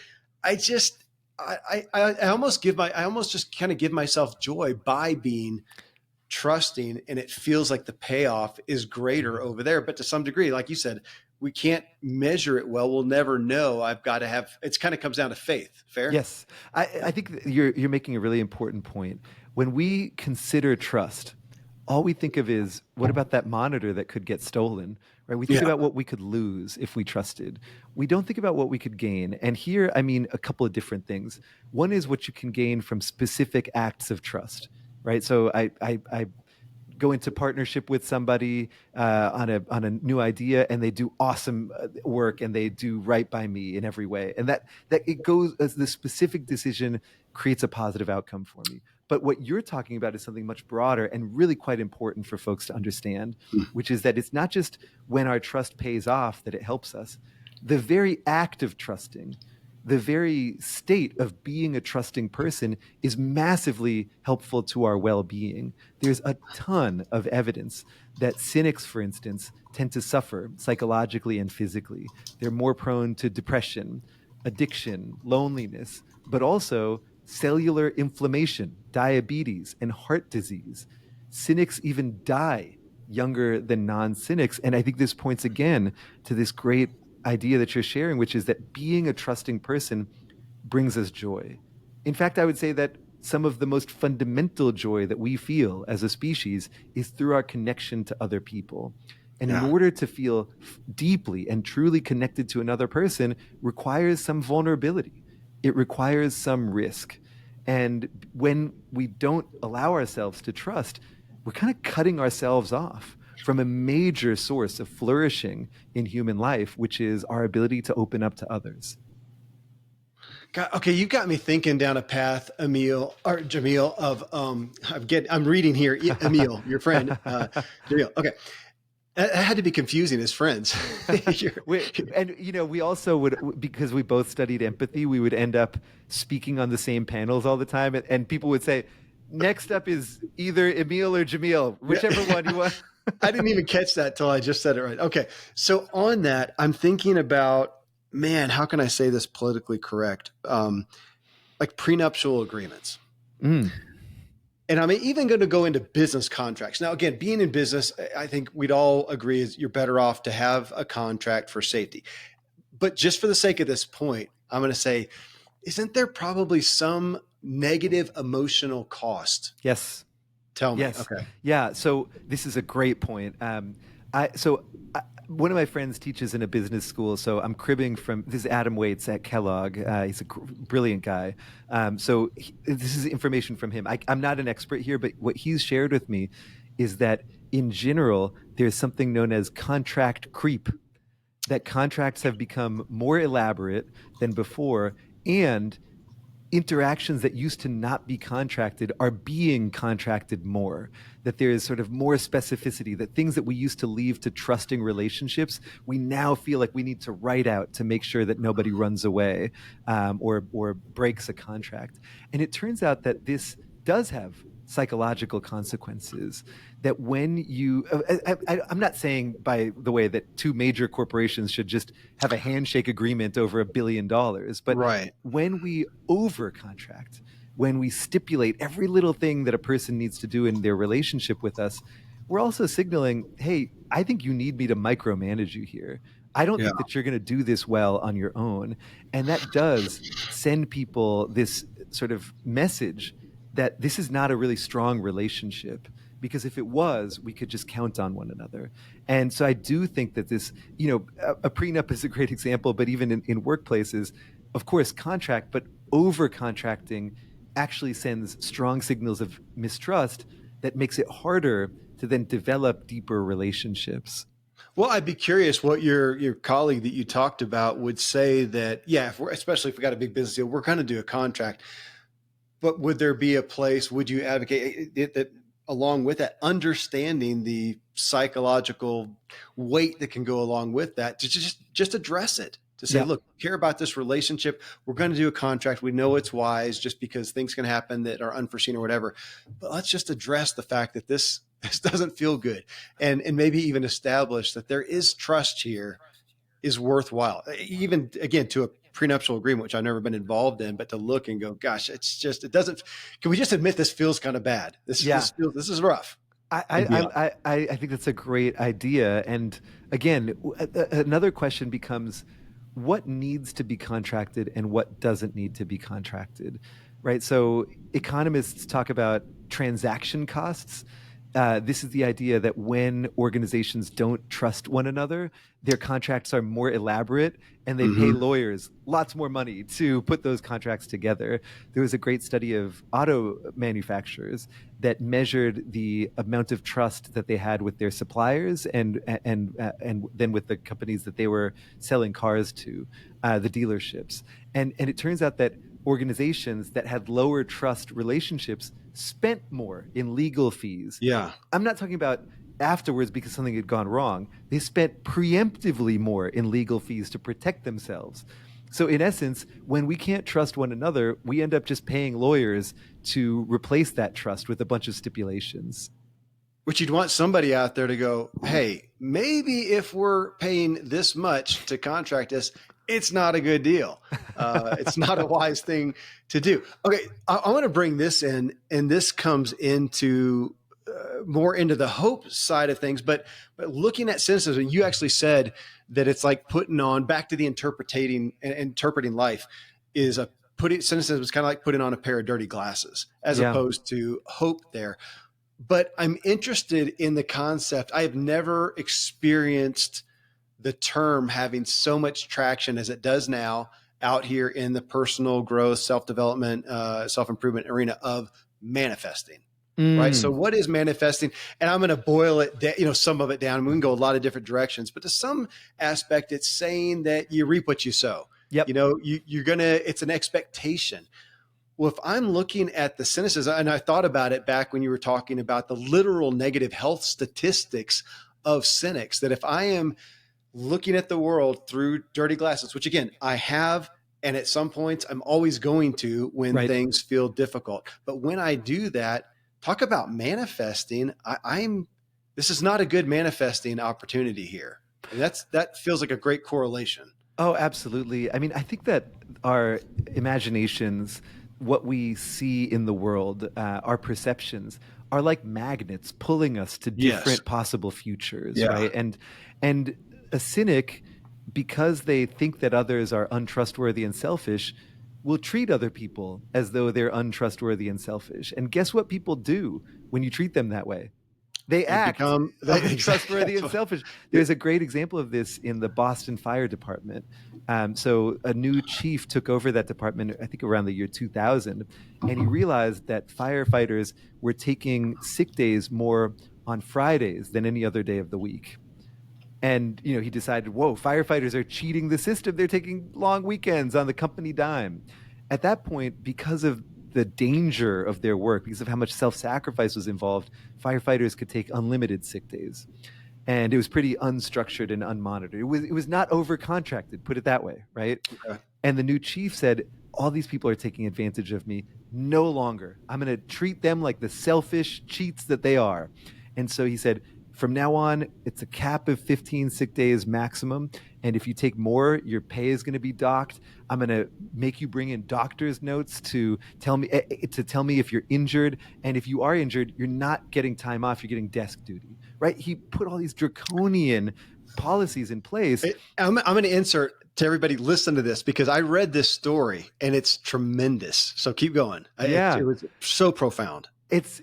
I just I almost just kind of give myself joy by being trusting, and it feels like the payoff is greater over there. But to some degree, like you said, we can't measure it well. We'll never know. It's kind of comes down to faith. Fair? Yes, I think that you're making a really important point. When we consider trust, all we think of is, what about that monitor that could get stolen, right? We think Yeah. about what we could lose if we trusted. We don't think about what we could gain. And here, I mean, a couple of different things. One is what you can gain from specific acts of trust, right? So I go into partnership with somebody on a new idea, and they do awesome work, and they do right by me in every way, and that it goes as the specific decision creates a positive outcome for me. But what you're talking about is something much broader and really quite important for folks to understand, which is that it's not just when our trust pays off that it helps us. The very act of trusting, the very state of being a trusting person is massively helpful to our well-being. There's a ton of evidence that cynics, for instance, tend to suffer psychologically and physically. They're more prone to depression, addiction, loneliness, but also cellular inflammation, diabetes, and heart disease. Cynics even die younger than non-cynics. And I think this points again to this great idea that you're sharing, which is that being a trusting person brings us joy. In fact, I would say that some of the most fundamental joy that we feel as a species is through our connection to other people. And in Yeah. order to feel deeply and truly connected to another person requires some vulnerability. It requires some risk. And when we don't allow ourselves to trust, we're kind of cutting ourselves off from a major source of flourishing in human life, which is our ability to open up to others. God, okay, you got me thinking down a path, Emil or Jamil, of I'm reading here, Emil, your friend, Jamil. Okay, that had to be confusing as friends. We also would, because we both studied empathy, we would end up speaking on the same panels all the time, and people would say, "Next up is either Emil or Jamil, whichever one you want." I didn't even catch that till I just said it right. Okay, so on that, I'm thinking about, man, how can I say this politically correct? Like prenuptial agreements. Mm. And I'm even going to go into business contracts. Now, again, being in business, I think we'd all agree is you're better off to have a contract for safety. But just for the sake of this point, I'm going to say, isn't there probably some negative emotional cost? Yes. Tell me. Yes. Okay. Yeah. So this is a great point. one of my friends teaches in a business school, so I'm cribbing from this is Adam Waits at Kellogg. He's a brilliant guy. This is information from him. I'm not an expert here, but what he's shared with me is that in general, there's something known as contract creep, that contracts have become more elaborate than before, and interactions that used to not be contracted are being contracted more, that there is sort of more specificity, that things that we used to leave to trusting relationships, we now feel like we need to write out to make sure that nobody runs away, or breaks a contract. And it turns out that this does have psychological consequences, that when you I'm not saying, by the way, that two major corporations should just have a handshake agreement over $1 billion, but Right. when we over contract, when we stipulate every little thing that a person needs to do in their relationship with us, we're also signaling, hey, I think you need me to micromanage you here. I don't Yeah. think that you're going to do this well on your own. And that does send people this sort of message that this is not a really strong relationship, because if it was, we could just count on one another. And so I do think that this, a prenup is a great example, but even in workplaces, of course, contract, but over contracting actually sends strong signals of mistrust that makes it harder to then develop deeper relationships. Well, I'd be curious what your colleague that you talked about would say that, yeah, especially if we got a big business deal, we're going to do a contract. But would there be a place, would you advocate that along with that, understanding the psychological weight that can go along with that, to just address it, to say, Yeah. look, care about this relationship. We're going to do a contract. We know it's wise just because things can happen that are unforeseen or whatever. But let's just address the fact that this doesn't feel good, and maybe even establish that there is trust here is worthwhile. Even again, to a prenuptial agreement, which I've never been involved in, but to look and go, gosh, it doesn't, can we just admit this feels kind of bad? This is rough. I think that's a great idea. And again, another question becomes, what needs to be contracted and what doesn't need to be contracted, right? So economists talk about transaction costs. This is the idea that when organizations don't trust one another, their contracts are more elaborate and they pay lawyers lots more money to put those contracts together. There was a great study of auto manufacturers that measured the amount of trust that they had with their suppliers and then with the companies that they were selling cars to, the dealerships. And it turns out that organizations that had lower trust relationships spent more in legal fees. Yeah. I'm not talking about afterwards because something had gone wrong. They spent preemptively more in legal fees to protect themselves. So in essence, when we can't trust one another, we end up just paying lawyers to replace that trust with a bunch of stipulations. Which you'd want somebody out there to go, hey, maybe if we're paying this much to contract us, it's not a good deal. It's not a wise thing to do. Okay, I want to bring this in, and this comes into more into the hope side of things. But looking at cynicism, you actually said that it's like putting on, back to the interpreting life, is cynicism is kind of like putting on a pair of dirty glasses as opposed to hope there. But I'm interested in the concept. I have never experienced the term having so much traction as it does now out here in the personal growth, self-development, self-improvement arena of manifesting. Right. So what is manifesting? And I'm going to boil it, some of it down. We can go a lot of different directions, but to some aspect, it's saying that you reap what you sow. Yep. It's an expectation. Well, if I'm looking at the cynicism, and I thought about it back when you were talking about the literal negative health statistics of cynics, that if I am looking at the world through dirty glasses, which again, I have, and at some points I'm always going to when things feel difficult. But when I do that, talk about manifesting, this is not a good manifesting opportunity here. And that feels like a great correlation. Oh, absolutely. I mean, I think that our imaginations, what we see in the world, our perceptions are like magnets pulling us to different possible futures, right? And a cynic, because they think that others are untrustworthy and selfish, will treat other people as though they're untrustworthy and selfish. And guess what people do when you treat them that way? They They act become untrustworthy and exactly. selfish. There's a great example of this in the Boston Fire Department. So a new chief took over that department, I think around the year 2000, and he realized that firefighters were taking sick days more on Fridays than any other day of the week. And he decided, whoa, firefighters are cheating the system. They're taking long weekends on the company dime. At that point, because of the danger of their work, because of how much self-sacrifice was involved, firefighters could take unlimited sick days. And it was pretty unstructured and unmonitored. It was not over-contracted, put it that way, right? Okay. And the new chief said, all these people are taking advantage of me. No longer. I'm going to treat them like the selfish cheats that they are. And so he said, from now on, it's a cap of 15 sick days maximum. And if you take more, your pay is going to be docked. I'm going to make you bring in doctor's notes to tell me if you're injured. And if you are injured, you're not getting time off. You're getting desk duty, right? He put all these draconian policies in place. I'm going to insert to everybody, listen to this, because I read this story and it's tremendous. So keep going. Yeah. It was so profound. It's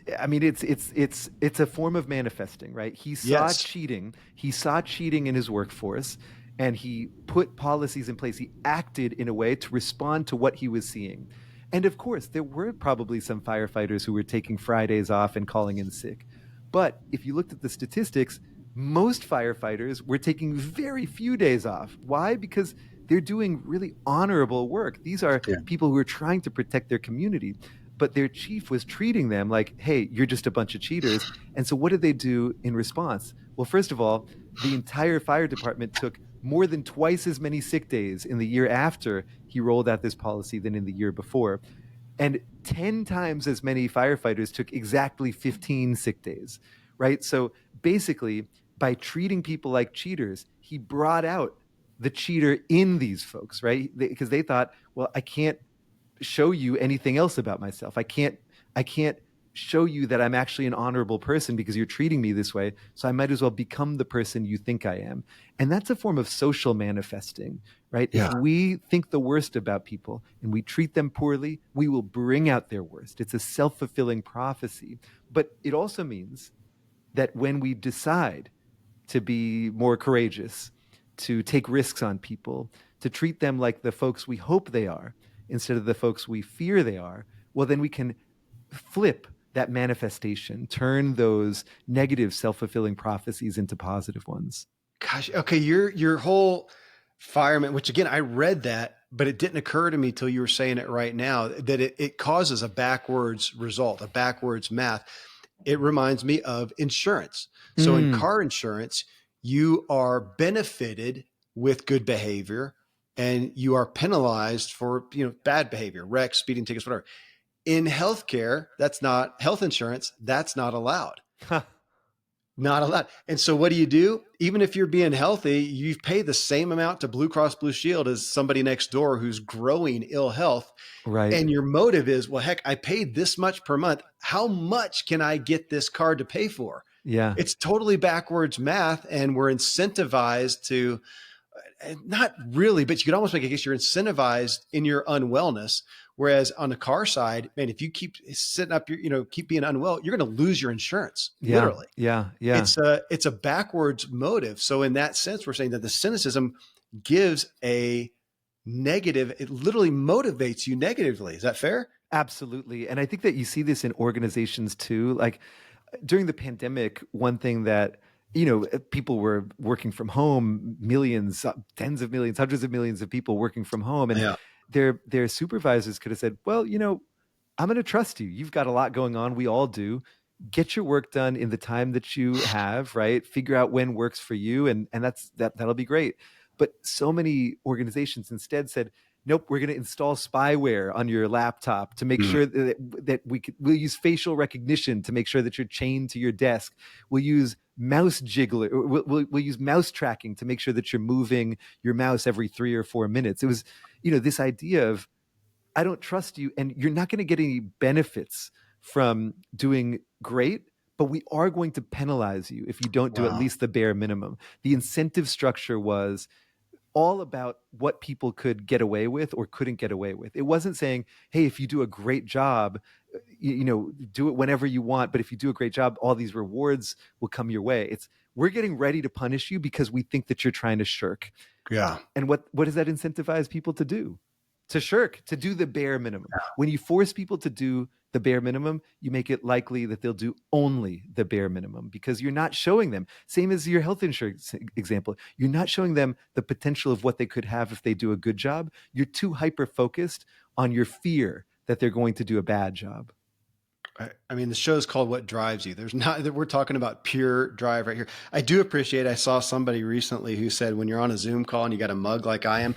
a form of manifesting, right? He saw Yes. cheating. He saw cheating in his workforce, and he put policies in place. He acted in a way to respond to what he was seeing. And of course, there were probably some firefighters who were taking Fridays off and calling in sick. But if you looked at the statistics, most firefighters were taking very few days off. Why? Because they're doing really honorable work. These are Yeah. people who are trying to protect their community, but their chief was treating them like, hey, you're just a bunch of cheaters. And so what did they do in response? Well, first of all, the entire fire department took more than twice as many sick days in the year after he rolled out this policy than in the year before. And 10 times as many firefighters took exactly 15 sick days, right? So basically, by treating people like cheaters, he brought out the cheater in these folks, right? Because they thought, well, I can't show you anything else about myself. I can't show you that I'm actually an honorable person because you're treating me this way. So I might as well become the person you think I am. And that's a form of social manifesting, right? Yeah. If we think the worst about people and we treat them poorly, we will bring out their worst. It's a self-fulfilling prophecy. But it also means that when we decide to be more courageous, to take risks on people, to treat them like the folks we hope they are instead of the folks we fear they are, well, then we can flip that manifestation, turn those negative self-fulfilling prophecies into positive ones. Gosh. Okay. Your whole fireman, which again, I read that, but it didn't occur to me till you were saying it right now, that it causes a backwards result, a backwards math. It reminds me of insurance. So in car insurance, you are benefited with good behavior and you are penalized for, bad behavior, wrecks, speeding tickets, whatever. In healthcare, that's not health insurance. That's not allowed. Not allowed. And so what do? Even if you're being healthy, you pay the same amount to Blue Cross Blue Shield as somebody next door who's growing ill health. Right. And your motive is, well, heck, I paid this much per month. How much can I get this card to pay for? Yeah. It's totally backwards math. And we're incentivized to, not really, but you could almost make a case you're incentivized in your unwellness. Whereas on the car side, man, if you keep sitting up, keep being unwell, you're going to lose your insurance. Yeah. Literally. Yeah. It's a backwards motive. So in that sense, we're saying that the cynicism gives a negative, it literally motivates you negatively. Is that fair? Absolutely. And I think that you see this in organizations too. Like during the pandemic, one thing that people were working from home, millions, tens of millions, hundreds of millions of people working from home, and Yeah. their supervisors could have said, well, I'm going to trust you. You've got a lot going on. We all do. Get your work done in the time that you have, right? Figure out when works for you, and that'll be great. But so many organizations instead said, nope, we're going to install spyware on your laptop to make sure that we'll use facial recognition to make sure that you're chained to your desk. We'll use mouse jiggler. We'll use mouse tracking to make sure that you're moving your mouse every 3 or 4 minutes. It was, this idea of, I don't trust you, and you're not going to get any benefits from doing great, but we are going to penalize you if you don't do at Wow. least the bare minimum. The incentive structure was all about what people could get away with or couldn't get away with. It wasn't saying, hey, if you do a great job, do it whenever you want, but if you do a great job, all these rewards will come your way. It's, we're getting ready to punish you because we think that you're trying to shirk. Yeah. And what does that incentivize people to do? To shirk, to do the bare minimum. When you force people to do the bare minimum, you make it likely that they'll do only the bare minimum because you're not showing them. Same as your health insurance example. You're not showing them the potential of what they could have if they do a good job. You're too hyper focused on your fear that they're going to do a bad job. I mean, the show is called What Drives You. There's not that we're talking about pure drive right here. I do appreciate, I saw somebody recently who said when you're on a Zoom call and you got a mug like I am,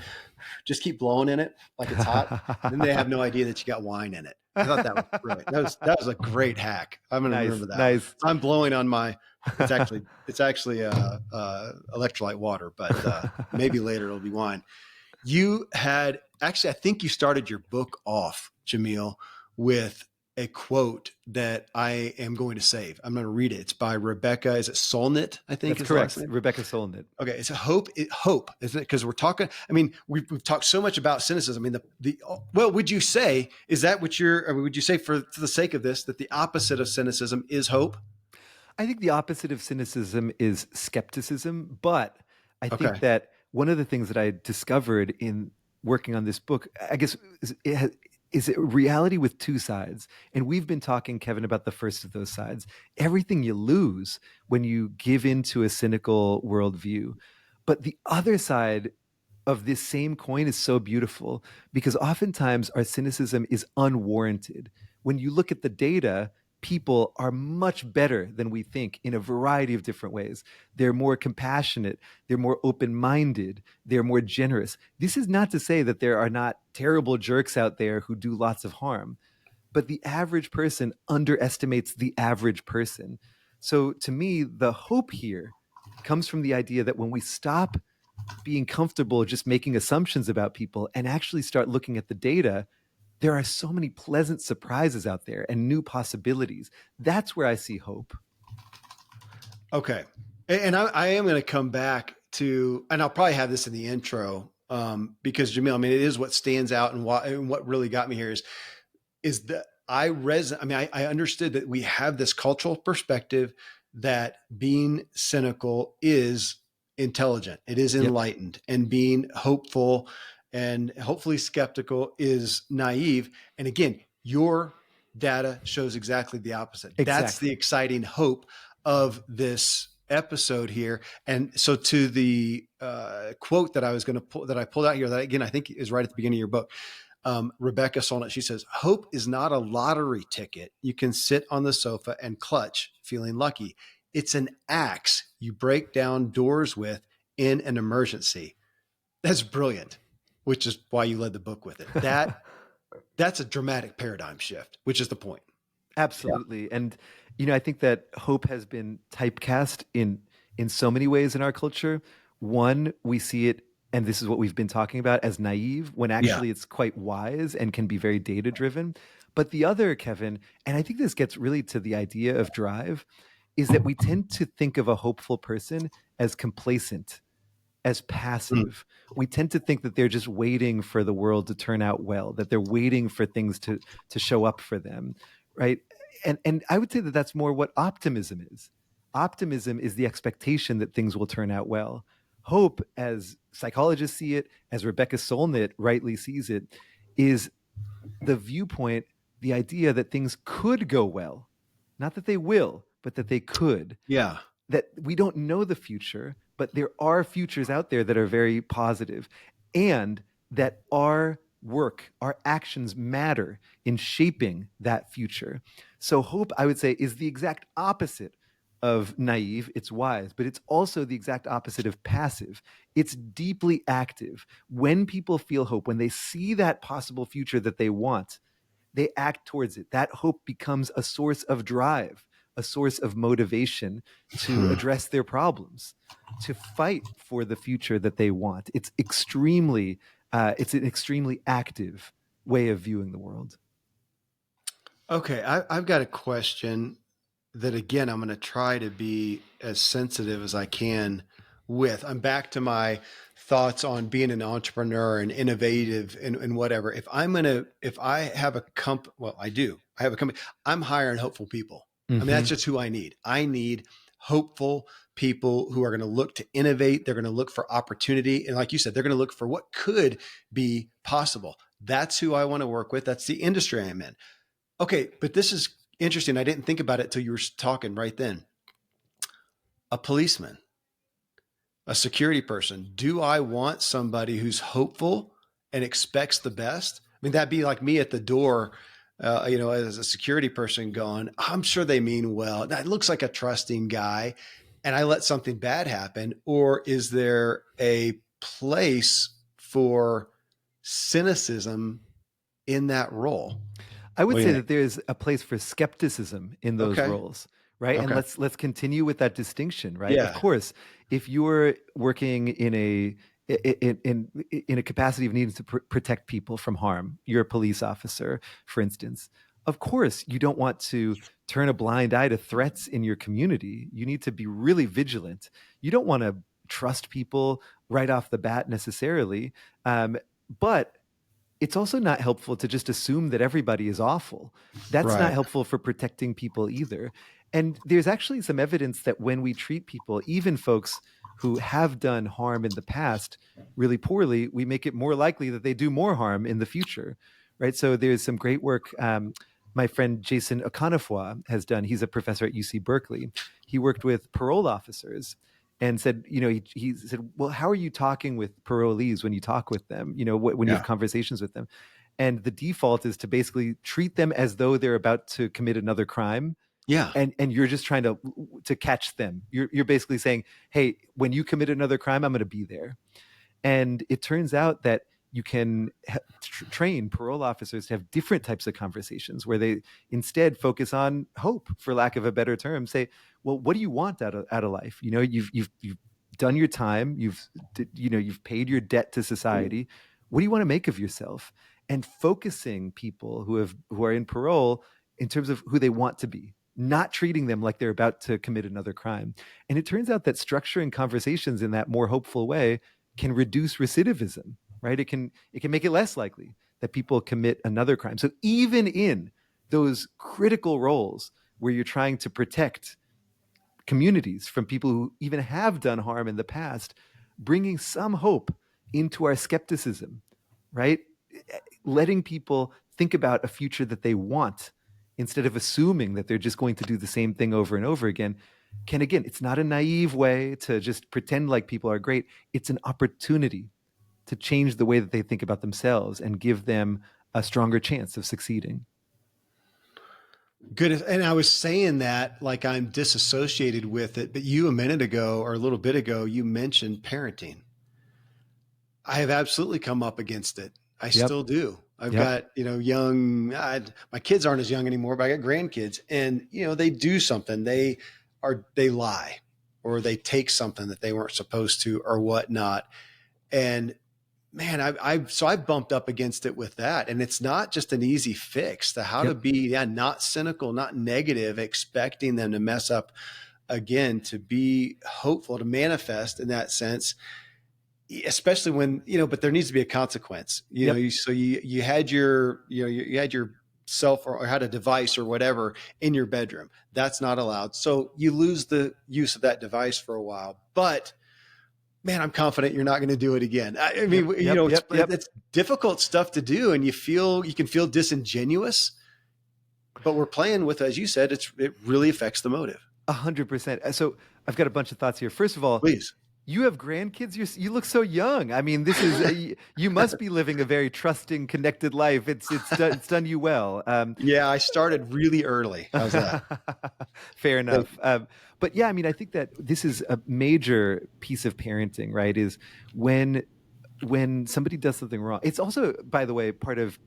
just keep blowing in it like it's hot. Then they have no idea that you got wine in it. I thought that was brilliant. That was a great hack. I'm going to remember that. Nice. So I'm blowing on my, it's actually electrolyte water, but maybe later it'll be wine. You had, actually, I think you started your book off, Jamil, with a quote that I am going to save. I'm going to read it. It's by Rebecca. Is it Solnit? I think that's correct. Rebecca Solnit. Okay, it's a hope, isn't it? Because we're talking. I mean, we've talked so much about cynicism. I mean, well, would you say is that what you're? I mean, would you say, for the sake of this, that the opposite of cynicism is hope? I think the opposite of cynicism is skepticism, but I think that one of the things that I discovered in working on this book, I guess, is a reality with two sides. And we've been talking, Kevin, about the first of those sides. Everything you lose when you give into a cynical worldview. But the other side of this same coin is so beautiful because oftentimes our cynicism is unwarranted. When you look at the data, people are much better than we think in a variety of different ways. They're more compassionate. They're more open-minded. They're more generous. This is not to say that there are not terrible jerks out there who do lots of harm, but the average person underestimates the average person. So to me, the hope here comes from the idea that when we stop being comfortable just making assumptions about people and actually start looking at the data, there are so many pleasant surprises out there and new possibilities. That's where I see hope. Okay. And I am going to come back to, and I'll probably have this in the intro, because Jamil, I mean, it is what stands out and what really got me here is that I understood that we have this cultural perspective that being cynical is intelligent. It is enlightened, and being hopeful and hopefully skeptical is naive. And again, your data shows exactly the opposite. Exactly. That's the exciting hope of this episode here. And so to the quote that I was going to pull, that I pulled out here, that again, I think is right at the beginning of your book. Rebecca Solnit, she says, hope is not a lottery ticket you can sit on the sofa and clutch feeling lucky. It's an axe you break down doors with in an emergency. That's brilliant, which is why you led the book with it. That's a dramatic paradigm shift, which is the point. Absolutely. Yeah. And, I think that hope has been typecast in so many ways in our culture. One, we see it, and this is what we've been talking about, as naive, when actually it's quite wise and can be very data-driven. But the other, Kevin, and I think this gets really to the idea of drive, is that we tend to think of a hopeful person as complacent, as passive. We tend to think that they're just waiting for the world to turn out well, that they're waiting for things to show up for them, right? And I would say that that's more what optimism is. Optimism is the expectation that things will turn out well. Hope, as psychologists see it, as Rebecca Solnit rightly sees it, is the viewpoint, the idea that things could go well. Not that they will, but that they could. Yeah. That we don't know the future, but there are futures out there that are very positive, and that our work, our actions matter in shaping that future. So hope, I would say, is the exact opposite of naive. It's wise, but it's also the exact opposite of passive. It's deeply active. When people feel hope, when they see that possible future that they want, they act towards it. That hope becomes a source of drive, a source of motivation to address their problems, to fight for the future that they want. It's an extremely active way of viewing the world. Okay, I've got a question that, again, I'm going to try to be as sensitive as I can with. I'm back to my thoughts on being an entrepreneur and innovative and whatever. If I have a well, I have a company, I'm hiring hopeful people. I mean, Mm-hmm. that's just who I need. I need hopeful people who are going to look to innovate. They're going to look for opportunity. And like you said, they're going to look for what could be possible. That's who I want to work with. That's the industry I'm in. Okay. But this is interesting. I didn't think about it till you were talking right then. A policeman, a security person. Do I want somebody who's hopeful and expects the best? I mean, that'd be like me at the door, as a security person going, I'm sure they mean well. That looks like a trusting guy. And I let something bad happen. Or is there a place for cynicism in that role? I What would do you say think? that there's a place for skepticism in those Okay. roles, right? And Okay. let's continue with that distinction, right? Of Yeah. course, if you're working in a capacity of needing to protect people from harm, you're a police officer, for instance. Of course, you don't want to turn a blind eye to threats in your community. You need to be really vigilant. You don't want to trust people right off the bat necessarily, but it's also not helpful to just assume that everybody is awful. That's not Right. helpful for protecting people either. And there's actually some evidence that when we treat people, even folks who have done harm in the past really poorly, we make it more likely that they do more harm in the future, right? So there's some great work. My friend Jason Okonafoa has done. He's a professor at UC Berkeley. He worked with parole officers and said, he said, well, how are you talking with parolees when you talk with them, when you have Yeah. conversations with them? And the default is to basically treat them as though they're about to commit another crime. Yeah. And you're just trying to catch them. You're basically saying, hey, when you commit another crime, I'm going to be there. And it turns out that you can train parole officers to have different types of conversations where they instead focus on hope, for lack of a better term. Say, well, what do you want out of life? You've done your time. You've paid your debt to society. What do you want to make of yourself? And focusing people who are in parole in terms of who they want to be, not treating them like they're about to commit another crime. And it turns out that structuring conversations in that more hopeful way can reduce recidivism, right? It can make it less likely that people commit another crime. So even in those critical roles where you're trying to protect communities from people who even have done harm in the past, bringing some hope into our skepticism, right? Letting people think about a future that they want instead of assuming that they're just going to do the same thing over and over again again, it's not a naive way to just pretend like people are great. It's an opportunity to change the way that they think about themselves and give them a stronger chance of succeeding. Good. And I was saying that like I'm disassociated with it, but you a minute ago or a little bit ago, you mentioned parenting. I have absolutely come up against it. I Yep. still do. I've Yep. got, my kids aren't as young anymore, but I got grandkids and, they do something. They lie or they take something that they weren't supposed to or whatnot. And man, I've bumped up against it with that. And it's not just an easy fix to how to Yep. be, not cynical, not negative, expecting them to mess up again, to be hopeful, to manifest in that sense, especially when, but there needs to be a consequence, Yep. you had you had your self or had a device or whatever in your bedroom. That's not allowed. So you lose the use of that device for a while, but man, I'm confident you're not going to do it again. I Yep. mean, Yep. Yep. Yep. it's difficult stuff to do, and you can feel disingenuous. But we're playing with, as you said, it really affects the motive. 100%. So I've got a bunch of thoughts here. First of all, Please. you have grandkids. You look so young. I mean, this is you must be living a very trusting, connected life. It's done you well. Yeah, I started really early. How's that? Fair Thank enough. you. But yeah, I mean, I think that this is a major piece of parenting, right? Is when somebody does something wrong. It's also, by the way, part of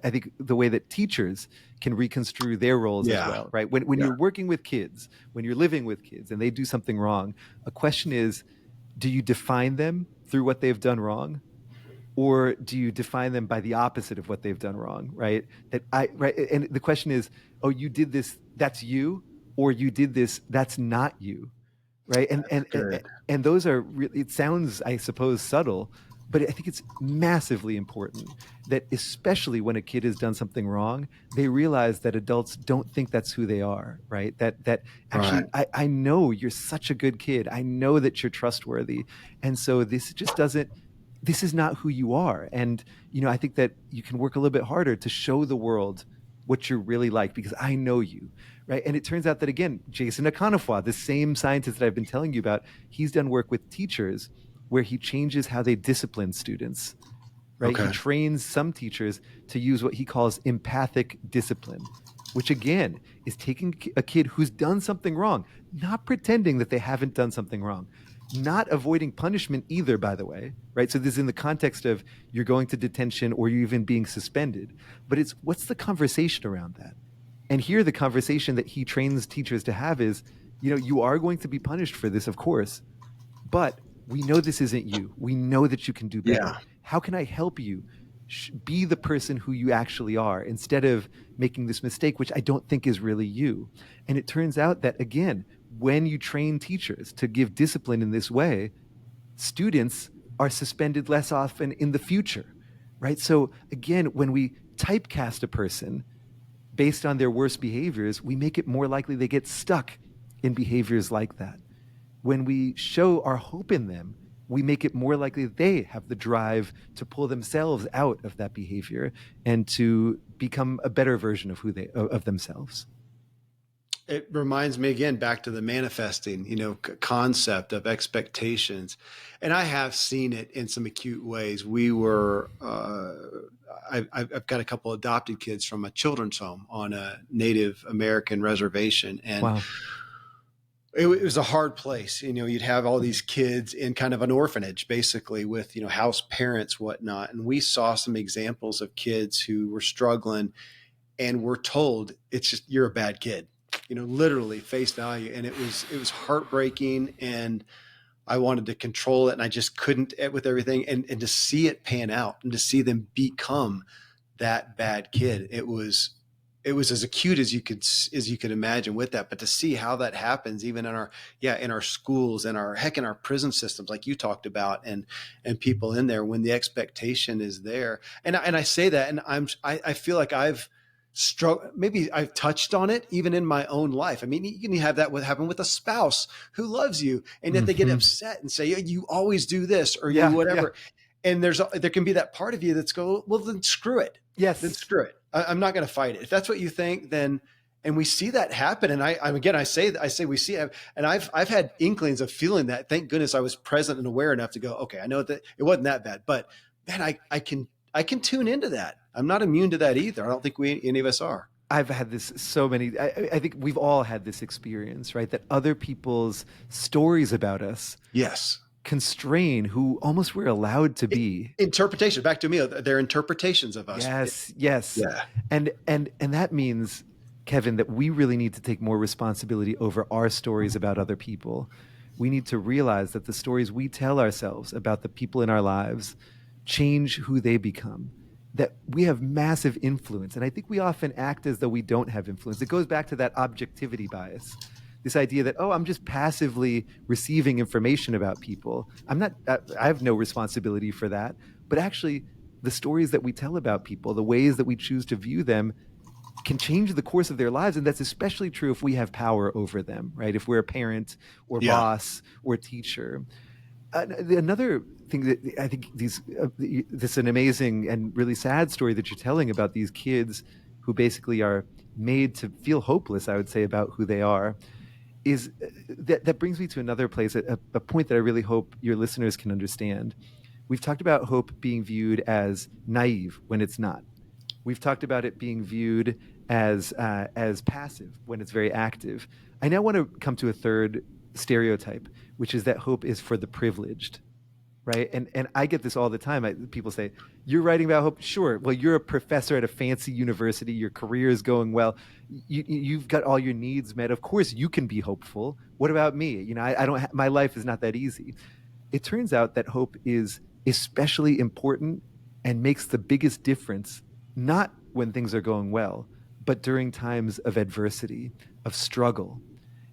I think the way that teachers can reconstrue their roles as Yeah. well, right? When Yeah. you're working with kids, when you're living with kids, and they do something wrong, a question is, do you define them through what they've done wrong, or do you define them by the opposite of what they've done wrong, right? And the question is, oh, you did this, that's you, or you did this, that's not you, right? That's good. And those are really, it sounds, I suppose, subtle, but I think it's massively important that, especially when a kid has done something wrong, they realize that adults don't think that's who they are, right? That Right. actually, I know you're such a good kid. I know that you're trustworthy. And so this just doesn't, this is not who you are. And, I think that you can work a little bit harder to show the world what you're really like, because I know you, right? And it turns out that, again, Jason Akonafwa, the same scientist that I've been telling you about, he's done work with teachers where he changes how they discipline students, right? He Okay. trains some teachers to use what he calls empathic discipline, which again is taking a kid who's done something wrong, not pretending that they haven't done something wrong, not avoiding punishment either, by the way, right? So this is in the context of you're going to detention or you're even being suspended, but it's what's the conversation around that? And here, the conversation that he trains teachers to have is, you are going to be punished for this, of course, but we know this isn't you. We know that you can do Yeah. better. How can I help you be the person who you actually are instead of making this mistake, which I don't think is really you? And it turns out that, again, when you train teachers to give discipline in this way, students are suspended less often in the future, right? So, again, when we typecast a person based on their worst behaviors, we make it more likely they get stuck in behaviors like that. When we show our hope in them, we make it more likely they have the drive to pull themselves out of that behavior and to become a better version of of themselves. It reminds me again back to the manifesting, concept of expectations, and I have seen it in some acute ways. I've got a couple adopted kids from a children's home on a Native American reservation, and Wow. it was a hard place. You'd have all these kids in kind of an orphanage, basically, with house parents, whatnot, and we saw some examples of kids who were struggling, and were told it's just you're a bad kid, literally face value, and it was heartbreaking, and I wanted to control it, and I just couldn't with everything, and to see it pan out and to see them become that bad kid, it was as acute as you could imagine with that. But to see how that happens even in our schools and in our prison systems, like you talked about, and people in there, when the expectation is there, and I say that, and I feel like I've maybe I've touched on it even in my own life. I mean, you can have that happen with a spouse who loves you, and yet they get Mm-hmm. upset and say, you always do this, or you Yeah. Yeah. whatever. And there can be that part of you that's go, well, then screw it. Then Yes. screw it. I'm not going to fight it. If that's what you think, then, and we see that happen. And I say we see it, and I've had inklings of feeling that. Thank goodness I was present and aware enough to go, okay, I know that it wasn't that bad, but man, I can tune into that. I'm not immune to that either. I don't think any of us are. I've had this so many. I think we've all had this experience, right? That other people's stories about us Yes. constrain who almost we're allowed to be. Interpretation. Back to me. They're interpretations of us. Yes, yes. Yeah. And that means, Kevin, that we really need to take more responsibility over our stories about other people. We need to realize that the stories we tell ourselves about the people in our lives change who they become. That we have massive influence. And I think we often act as though we don't have influence. It goes back to that objectivity bias. This idea that, oh, I'm just passively receiving information about people. I have no responsibility for that. But actually, the stories that we tell about people, the ways that we choose to view them, can change the course of their lives. And that's especially true if we have power over them, right? If we're a parent or Yeah. boss or teacher. Another thing that I think this is an amazing and really sad story that you're telling about these kids who basically are made to feel hopeless, I would say, about who they are, is that brings me to another place, a point that I really hope your listeners can understand. We've talked about hope being viewed as naive when it's not. We've talked about it being viewed as passive when it's very active. I now want to come to a third stereotype, which is that hope is for the privileged, right? And I get this all the time. People say, "You're writing about hope." Sure. Well, you're a professor at a fancy university. Your career is going well. You've got all your needs met. Of course, you can be hopeful. What about me? I don't. My life is not that easy. It turns out that hope is especially important and makes the biggest difference not when things are going well, but during times of adversity, of struggle.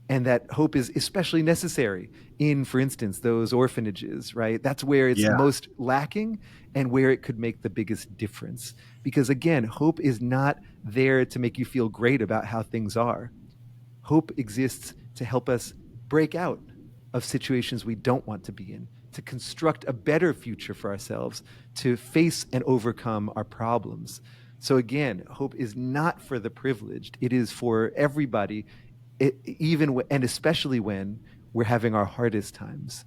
and that hope is especially necessary in, for instance, those orphanages, right? That's where it's Yeah. most lacking and where it could make the biggest difference. Because again, hope is not there to make you feel great about how things are. Hope exists to help us break out of situations we don't want to be in, to construct a better future for ourselves, to face and overcome our problems. So again, hope is not for the privileged. It is for everybody, even and especially when we're having our hardest times.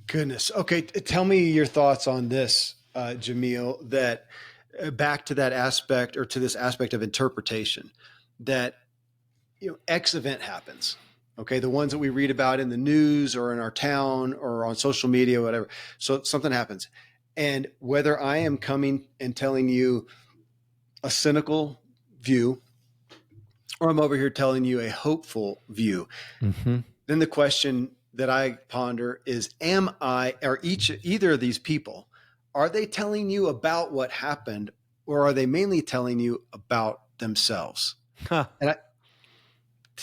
Goodness. Okay, tell me your thoughts on this, Jamil. That back to that aspect, or to this aspect of interpretation, that X event happens. Okay, the ones that we read about in the news or in our town or on social media, whatever. So something happens, and whether I am coming and telling you a cynical view, or I'm over here telling you a hopeful view, Mm-hmm. then the question that I ponder is, am I, or either of these people, are they telling you about what happened, or are they mainly telling you about themselves? Huh. And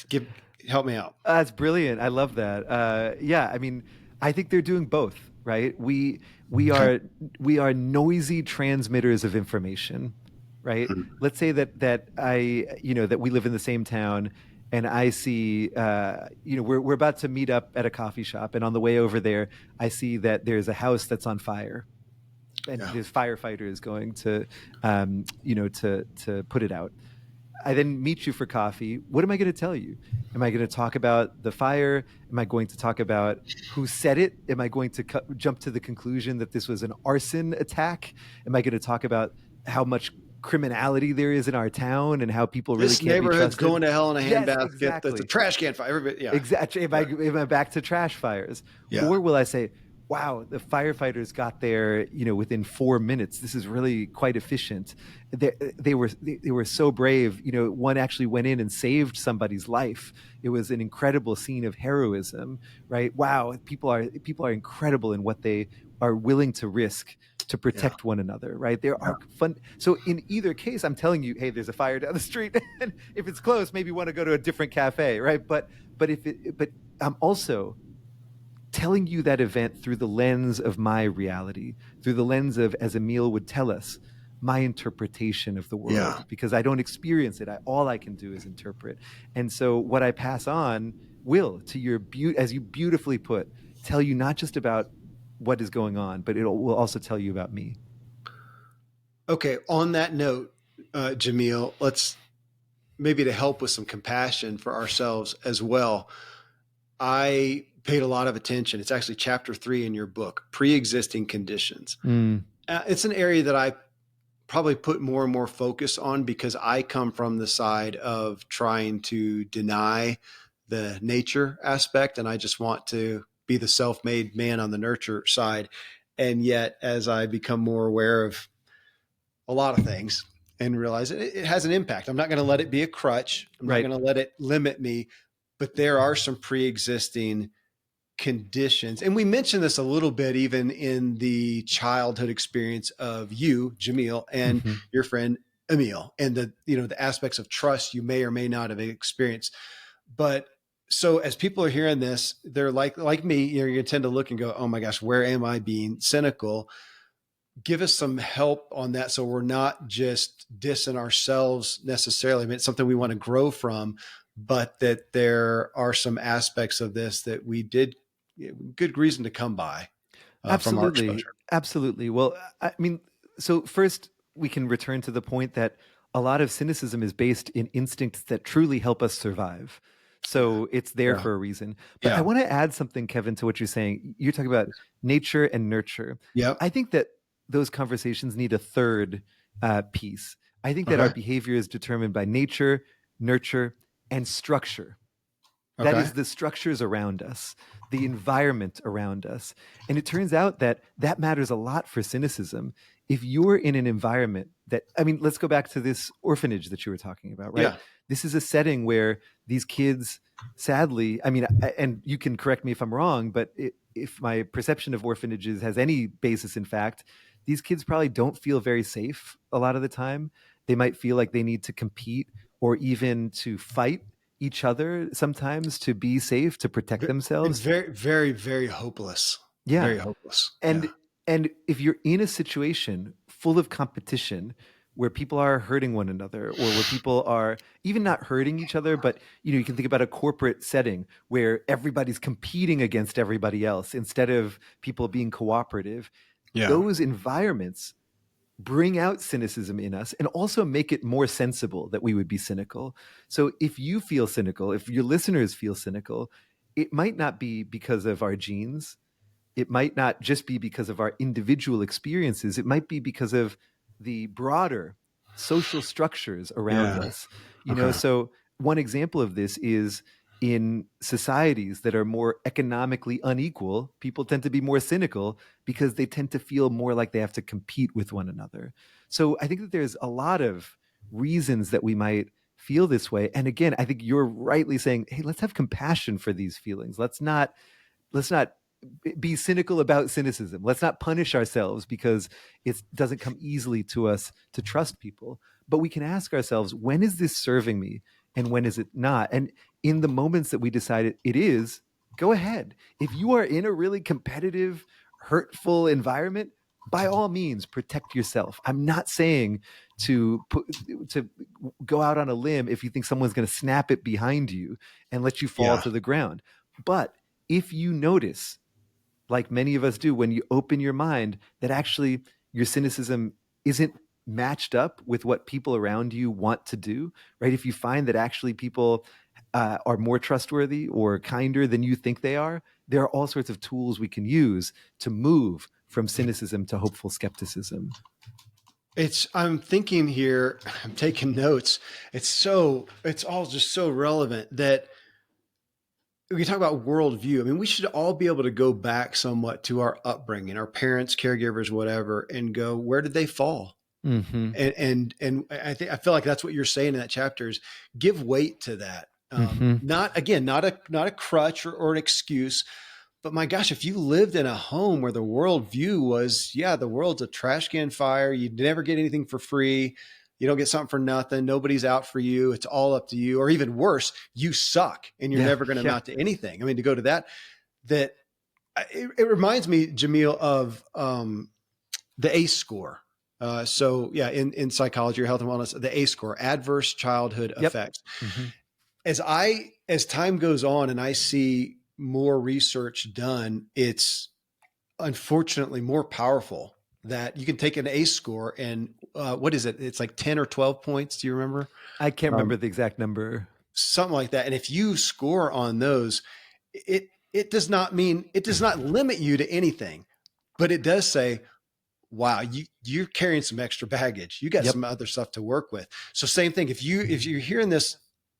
give help me out. That's brilliant. I love that. Yeah, I mean, I think they're doing both, right? We Okay. are we are noisy transmitters of information, right? Let's say that I, that we live in the same town, and I see, we're about to meet up at a coffee shop, and on the way over there, I see that there's a house that's on fire, and Yeah. there's firefighters going to, to put it out. I then meet you for coffee. What am I going to tell you? Am I going to talk about the fire? Am I going to talk about who said it? Am I going to jump to the conclusion that this was an arson attack? Am I going to talk about how much criminality there is in our town and how people really This can't be neighborhood's trusted? going to hell in a Yes, handbasket. That's a exactly. trash can fire. Everybody, yeah. Exactly. Am I back to trash fires? Yeah. Or will I say, wow, the firefighters got there, within 4 minutes. This is really quite efficient. They were so brave. One actually went in and saved somebody's life. It was an incredible scene of heroism, right? Wow, people are incredible in what they are willing to risk to Yeah. protect one another, right? There are fun. So in either case, I'm telling you, hey, there's a fire down the street, and if it's close, maybe you want to go to a different cafe, right? But I'm also telling you that event through the lens of my reality, through the lens of, as Emil would tell us, my interpretation of the Yeah. world, because I don't experience it. All I can do is interpret. And so what I pass on will, to your as you beautifully put, tell you not just about what is going on, but it will also tell you about me. Okay. On that note, Jamil, let's maybe, to help with some compassion for ourselves as well. I paid a lot of attention. It's actually chapter 3 in your book, pre-existing conditions. Mm. It's an area that I probably put more and more focus on, because I come from the side of trying to deny the nature aspect, and I just want to be the self-made man on the nurture side. And yet, as I become more aware of a lot of things and realize it has an impact, I'm not going to let it be a crutch. I'm not Right. going to let it limit me. But there are some pre-existing conditions. And we mentioned this a little bit even in the childhood experience of you, Jamil, and Mm-hmm. your friend Emil, and the aspects of trust you may or may not have experienced. But so as people are hearing this, they're like me, you tend to look and go, oh my gosh, where am I being cynical? Give us some help on that, so we're not just dissing ourselves necessarily. I mean, it's something we want to grow from, but that there are some aspects of this that we did good reason to come by from our Absolutely. exposure. Absolutely. Well, I mean, so first we can return to the point that a lot of cynicism is based in instincts that truly help us survive. Yeah. So it's there Yeah. for a reason. But I Yeah. want to add something, Kevin, to what you're saying. You're talking about nature and nurture. Yep. I think that those conversations need a third piece. I think that our Okay. behavior is determined by nature, nurture, and structure. That Okay. is the structures around us, the environment around us. And it turns out that that matters a lot for cynicism. If you're in an environment that, I mean, let's go back to this orphanage that you were talking about, right? Yeah. This is a setting where these kids, sadly, I mean, and you can correct me if I'm wrong, but if my perception of orphanages has any basis in fact, these kids probably don't feel very safe a lot of the time. They might feel like they need to compete or even to fight each other sometimes to be safe, to protect And themselves. very, very, very hopeless. Yeah. Very hopeless. And Yeah. and if you're in a situation full of competition where people are hurting one another, or where people are even not hurting each other, but you can think about a corporate setting where everybody's competing against everybody else instead of people being cooperative, Yeah. those environments bring out cynicism in us and also make it more sensible that we would be cynical. So if you feel cynical, if your listeners feel cynical, it might not be because of our genes. It might not just be because of our individual experiences. It might be because of the broader social structures around Yeah. us. Okay. So one example of this is in societies that are more economically unequal, people tend to be more cynical because they tend to feel more like they have to compete with one another. So I think that there's a lot of reasons that we might feel this way. And again, I think you're rightly saying, hey, let's have compassion for these feelings. Let's not be cynical about cynicism. Let's not punish ourselves because it doesn't come easily to us to trust people. But we can ask ourselves, when is this serving me and when is it not? And in the moments that we decide it is, go ahead. If you are in a really competitive, hurtful environment, by all means, protect yourself. I'm not saying to go out on a limb if you think someone's going to snap it behind you and let you fall Yeah. to the ground. But if you notice, like many of us do, when you open your mind, that actually your cynicism isn't matched up with what people around you want to do, right? If you find that actually people are more trustworthy or kinder than you think they are, there are all sorts of tools we can use to move from cynicism to hopeful skepticism. I'm thinking here, I'm taking notes. It's all just so relevant that we talk about worldview. I mean, we should all be able to go back somewhat to our upbringing, our parents, caregivers, whatever, and go, where did they fall? Mm-hmm. And I feel like that's what you're saying in that chapter is give weight to that. Mm-hmm. Not a crutch or an excuse, but my gosh, if you lived in a home where the worldview was, yeah, the world's a trash can fire, you never get anything for free, you don't get something for nothing, nobody's out for you, it's all up to you, or even worse, you suck and you're Yeah. never going to Yeah. amount to anything. I mean, to go to that it reminds me, Jamil, of the ACE score. So yeah, in psychology or health and wellness, the ACE score, adverse childhood Yep. effects. Mm-hmm. As time goes on and I see more research done, it's unfortunately more powerful that you can take an ACE score and what is it? It's like 10 or 12 points. Do you remember? I can't remember Um, the exact number. Something like that. And if you score on those, it does not mean, it does not limit you to anything, but it does say, wow, you're carrying some extra baggage. You got Yep. some other stuff to work with. So same thing. If you're hearing this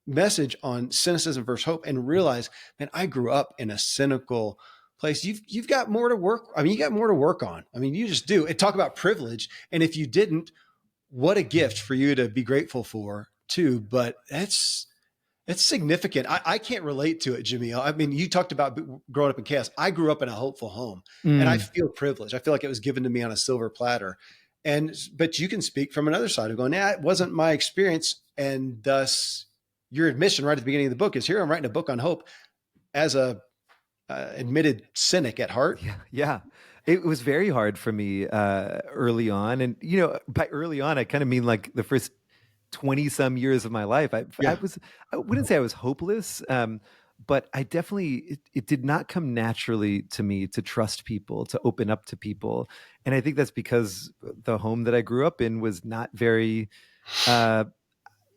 message on cynicism versus hope and realize, man, I grew up in a cynical place. You've got more to work. I mean, you got more to work on. I mean, you just do. And talk about privilege. And if you didn't, what a gift for you to be grateful for too. But it's significant. I can't relate to it, Jimmy. I mean, you talked about growing up in chaos. I grew up in a hopeful home, and I Mm. feel privileged. I feel like it was given to me on a silver platter. But you can speak from another side of going, nah, it wasn't my experience, and thus your admission right at the beginning of the book is here. I'm writing a book on hope as a admitted cynic at heart. Yeah, yeah. It was very hard for me early on, and by early on, I kind of mean like the first 20 some years of my life. Yeah, I wouldn't say I was hopeless, but I definitely it did not come naturally to me to trust people, to open up to people, and I think that's because the home that I grew up in was not very.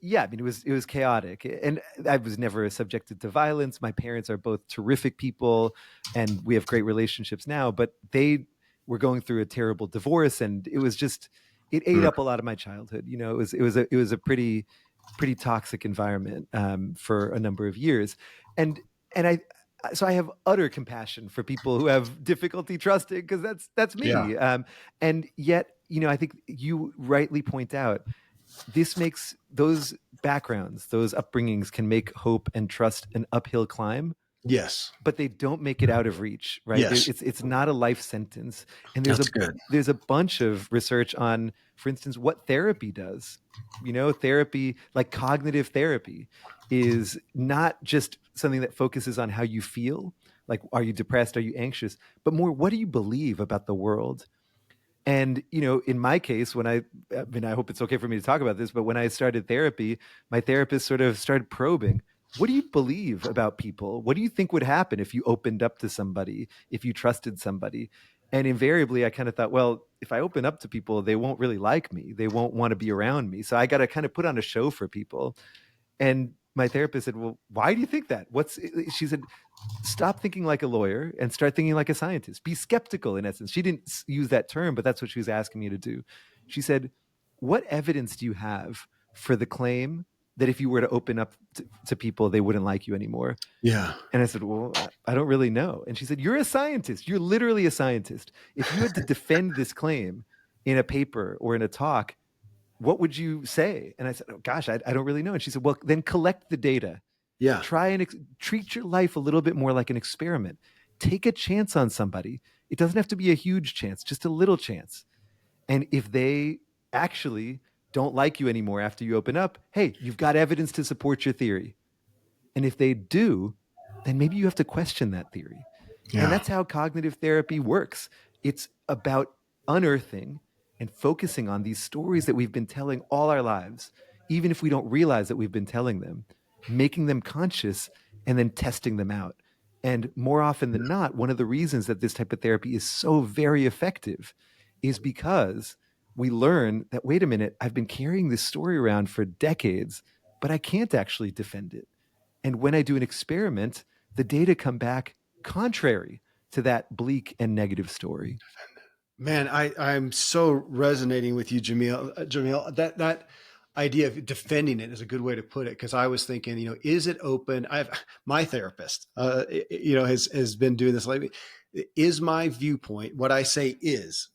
Yeah, I mean it was chaotic, and I was never subjected to violence. My parents are both terrific people, and we have great relationships now. But they were going through a terrible divorce, and it ate mm, up a lot of my childhood. It was a pretty toxic environment for a number of years, and I have utter compassion for people who have difficulty trusting because that's yeah. me. And yet, I think you rightly point out this makes those backgrounds, those upbringings can make hope and trust an uphill climb. Yes. but they don't make it out of reach, right? Yes. It's not a life sentence. And That's good. there's a bunch of research on, for instance, what therapy does. Therapy, like cognitive therapy, is not just something that focuses on how you feel, like are you depressed, are you anxious, but more, what do you believe about the world? And in my case, I mean, I hope it's okay for me to talk about this, but when I started therapy, my therapist sort of started probing. What do you believe about people? What do you think would happen if you opened up to somebody, if you trusted somebody? And invariably, I kind of thought, well, if I open up to people, they won't really like me. They won't want to be around me. So I got to kind of put on a show for people. And my therapist said, well, why do you think that? She said, stop thinking like a lawyer and start thinking like a scientist. Be skeptical, in essence. She didn't use that term, but that's what she was asking me to do. She said, what evidence do you have for the claim that if you were to open up to people, they wouldn't like you anymore? Yeah. And I said, well, I don't really know. And she said, you're a scientist. You're literally a scientist. If you had to defend this claim in a paper or in a talk, what would you say? And I said, oh, gosh, I don't really know. And she said, well, then collect the data. Yeah. Try and treat your life a little bit more like an experiment. Take a chance on somebody. It doesn't have to be a huge chance, just a little chance. And if they actually don't like you anymore after you open up, hey, you've got evidence to support your theory. And if they do, then maybe you have to question that theory. And Yeah. that's how cognitive therapy works. It's about unearthing and focusing on these stories that we've been telling all our lives, even if we don't realize that we've been telling them, making them conscious, and then testing them out. And more often than not, one of the reasons that this type of therapy is so very effective is because we learn that, wait a minute, I've been carrying this story around for decades, but I can't actually defend it. And when I do an experiment, the data come back contrary to that bleak and negative story. Man, I'm so resonating with you, Jamil. Jamil, that idea of defending it is a good way to put it. Because I was thinking, is it open? My therapist, has been doing this lately. Is my viewpoint what I say is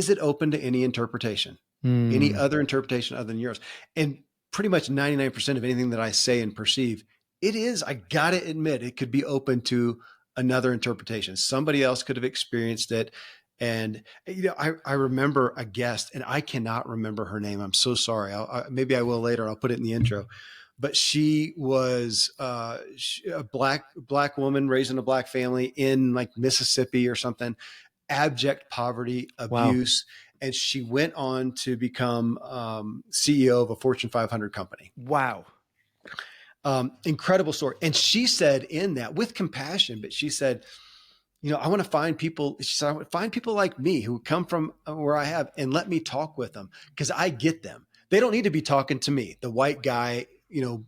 it open to any interpretation, any Mm. other interpretation other than yours? And pretty much 99% of anything that I say and perceive, it is. I gotta admit, it could be open to another interpretation. Somebody else could have experienced it. And I remember a guest, and I cannot remember her name. I'm so sorry. Maybe I will later. I'll put it in the intro. But she was a black woman raised in a black family in like Mississippi or something. Abject poverty, Wow. abuse, and she went on to become CEO of a Fortune 500 company. Wow. Incredible story. And she said in that, with compassion, but she said, I want to find people. She said, I want to find people like me who come from where I have, and let me talk with them because I get them. They don't need to be talking to me, the white guy,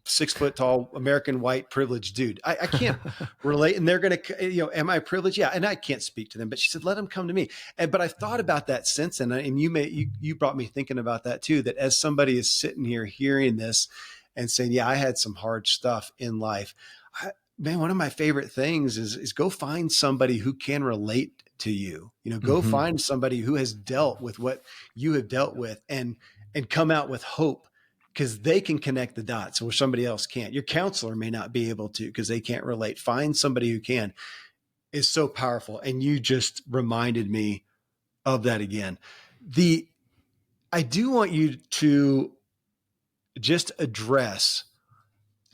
6 foot tall, American white privileged dude. I can't relate. And they're going to, am I privileged? Yeah. And I can't speak to them, but she said, let them come to me. But I've thought about that since. And you brought me thinking about that too, that as somebody is sitting here hearing this and saying, yeah, I had some hard stuff in life. Man, one of my favorite things is go find somebody who can relate to you. Go Mm-hmm. find somebody who has dealt with what you have dealt with and come out with hope, because they can connect the dots where somebody else can't. Your counselor may not be able to because they can't relate. Find somebody who can is so powerful. And you just reminded me of that again. I do want you to just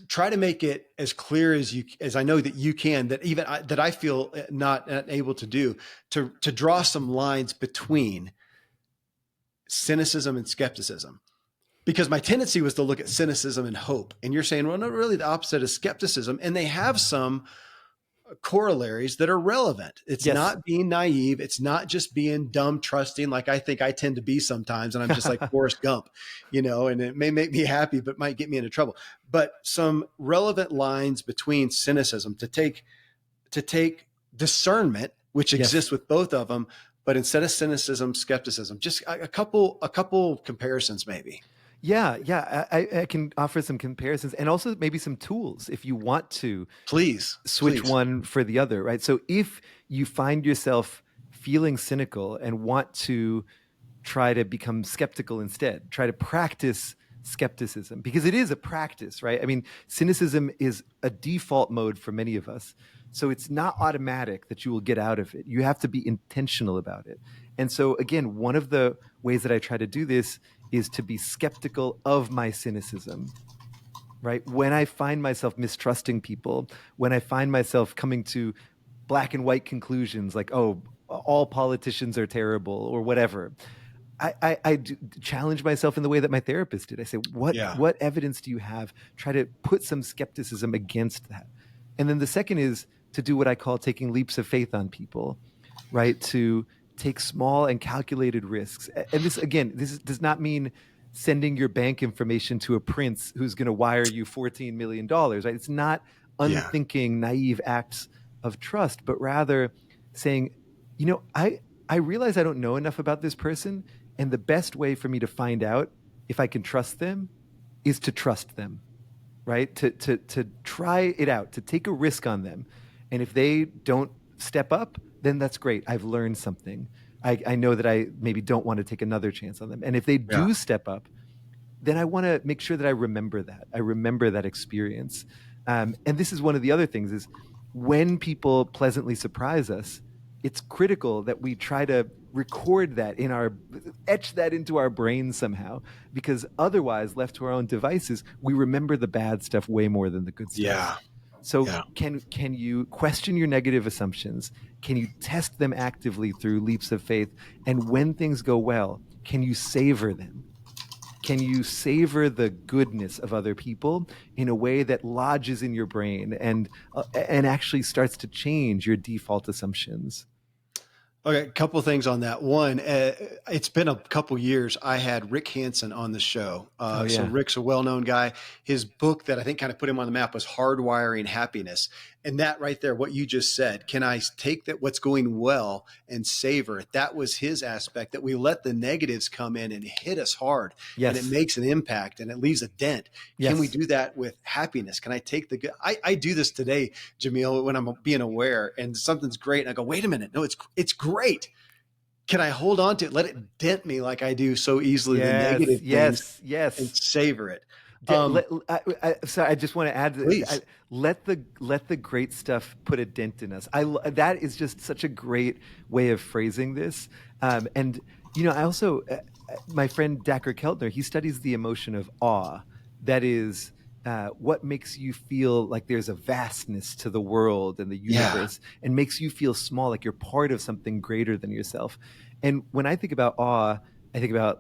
try to make it as clear as I know that you can, that even that I feel not able to do, to draw some lines between cynicism and skepticism. Because my tendency was to look at cynicism and hope. And you're saying, well, no, really the opposite is skepticism. And they have some corollaries that are relevant. It's Yes. not being naive. It's not just being dumb trusting like I think I tend to be sometimes. And I'm just like Forrest Gump, and it may make me happy, but might get me into trouble. But some relevant lines between cynicism to take discernment, which exists Yes. with both of them, but instead of cynicism, skepticism, just a couple comparisons maybe. Yeah, yeah. I can offer some comparisons and also maybe some tools if you want to Please, switch please. one for the other, right? So if you find yourself feeling cynical and want to try to become skeptical instead, try to practice skepticism, because it is a practice, right? I mean, cynicism is a default mode for many of us. So it's not automatic that you will get out of it. You have to be intentional about it. And so, again, one of the ways that I try to do this is to be skeptical of my cynicism, right? When I find myself mistrusting people, when I find myself coming to black and white conclusions like, oh, all politicians are terrible or whatever, I do challenge myself in the way that my therapist did. I say, Yeah. what evidence do you have? Try to put some skepticism against that. And then the second is to do what I call taking leaps of faith on people, right? To take small and calculated risks. And this, again, does not mean sending your bank information to a prince who's going to wire you $14 million, right? It's not Yeah. unthinking, naive acts of trust, but rather saying, I realize I don't know enough about this person, and the best way for me to find out if I can trust them is to trust them, right? To try it out, to take a risk on them. And if they don't step up, then that's great. I've learned something. I know that I maybe don't want to take another chance on them. And if they Yeah. do step up, then I want to make sure that I remember that. I remember that experience. And this is one of the other things is when people pleasantly surprise us, it's critical that we try to record that etch that into our brains somehow, because otherwise, left to our own devices, we remember the bad stuff way more than the good stuff. Yeah. So Yeah. can you question your negative assumptions? Can you test them actively through leaps of faith? And when things go well, can you savor them? Can you savor the goodness of other people in a way that lodges in your brain and actually starts to change your default assumptions? Okay, a couple of things on that. One, it's been a couple years. I had Rick Hansen on the show. Oh So yeah. Rick's a well-known guy. His book that I think kind of put him on the map was Hardwiring Happiness. And that right there, what you just said, can I take that what's going well and savor it? That was his aspect, that we let the negatives come in and hit us hard, and it Yes. makes an impact and it leaves a dent. Can we Yes. do that with happiness? Can I take the good? I do this today, Jamil, when I'm being aware and something's great. And I go, wait a minute. No, it's great. Can I hold on to it? Let it dent me like I do so easily, the Yes. negative things, Yes. and Yes. savor it. Um, Sorry, I just want to add, please. let the great stuff put a dent in us. That is just such a great way of phrasing this. And I also, my friend Dacher Keltner, he studies the emotion of awe. That is what makes you feel like there's a vastness to the world and the Yeah. universe, and makes you feel small, like you're part of something greater than yourself. And when I think about awe, I think about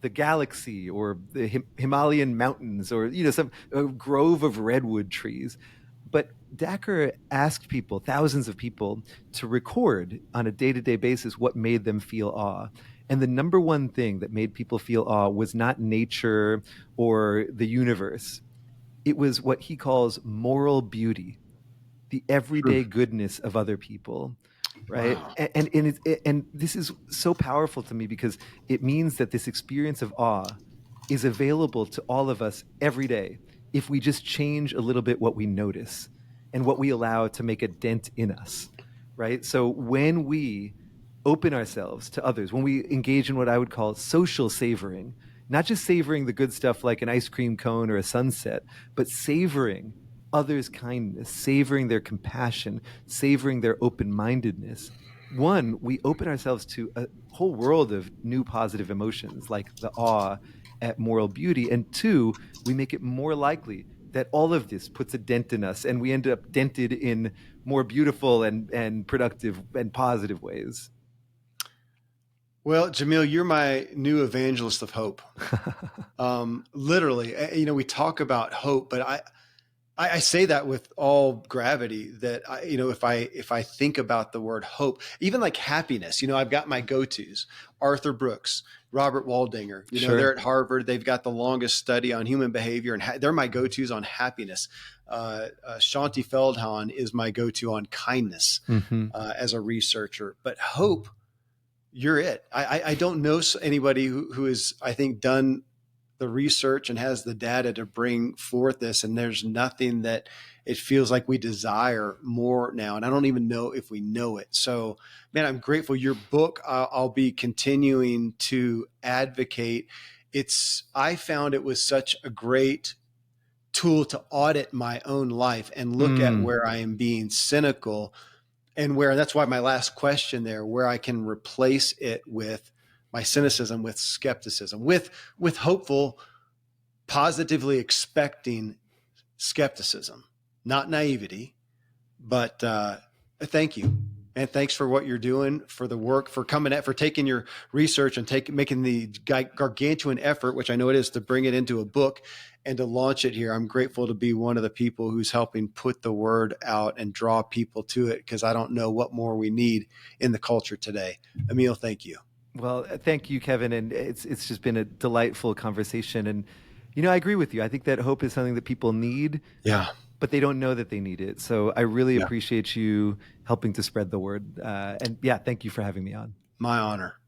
the galaxy or the Himalayan mountains or some grove of redwood trees. But Dacher asked people, thousands of people, to record on a day-to-day basis what made them feel awe. And the number one thing that made people feel awe was not nature or the universe. It was what he calls moral beauty, the Hmm. everyday goodness of other people, right? Wow. And this is so powerful to me because it means that this experience of awe is available to all of us every day if we just change a little bit what we notice and what we allow to make a dent in us, right? So when we open ourselves to others, when we engage in what I would call social savoring, not just savoring the good stuff like an ice cream cone or a sunset, but savoring others' kindness, savoring their compassion, savoring their open mindedness. One, we open ourselves to a whole world of new positive emotions like the awe at moral beauty. And two, we make it more likely that all of this puts a dent in us and we end up dented in more beautiful and productive and positive ways. Well, Jamil, you're my new evangelist of hope. Literally, we talk about hope, but I say that with all gravity that if I think about the word hope, even like happiness, I've got my go-tos, Arthur Brooks, Robert Waldinger, Sure. they're at Harvard. They've got the longest study on human behavior and they're my go-tos on happiness. Shanti Feldhahn is my go-to on kindness Mm-hmm. as a researcher, but hope, you're it. I don't know anybody who is, I think, done the research and has the data to bring forth this. And there's nothing that it feels like we desire more now. And I don't even know if we know it. So, man, I'm grateful. Your book, I'll be continuing to advocate I found it was such a great tool to audit my own life and look at Mm. where I am being cynical, and where that's why my last question there, where I can replace it with my cynicism with skepticism, with hopeful, positively expecting skepticism, not naivety. But thank you, and thanks for what you're doing, for the work, for coming at, for taking your research and making the gargantuan effort, which I know it is, to bring it into a book and to launch it here. I'm grateful to be one of the people who's helping put the word out and draw people to it, because I don't know what more we need in the culture today. Emil, thank you. Well, thank you, Kevin, and it's just been a delightful conversation. And I agree with you. I think that hope is something that people need, Yeah, but they don't know that they need it. So I really yeah, appreciate you helping to spread the word. And yeah, thank you for having me on. my honor.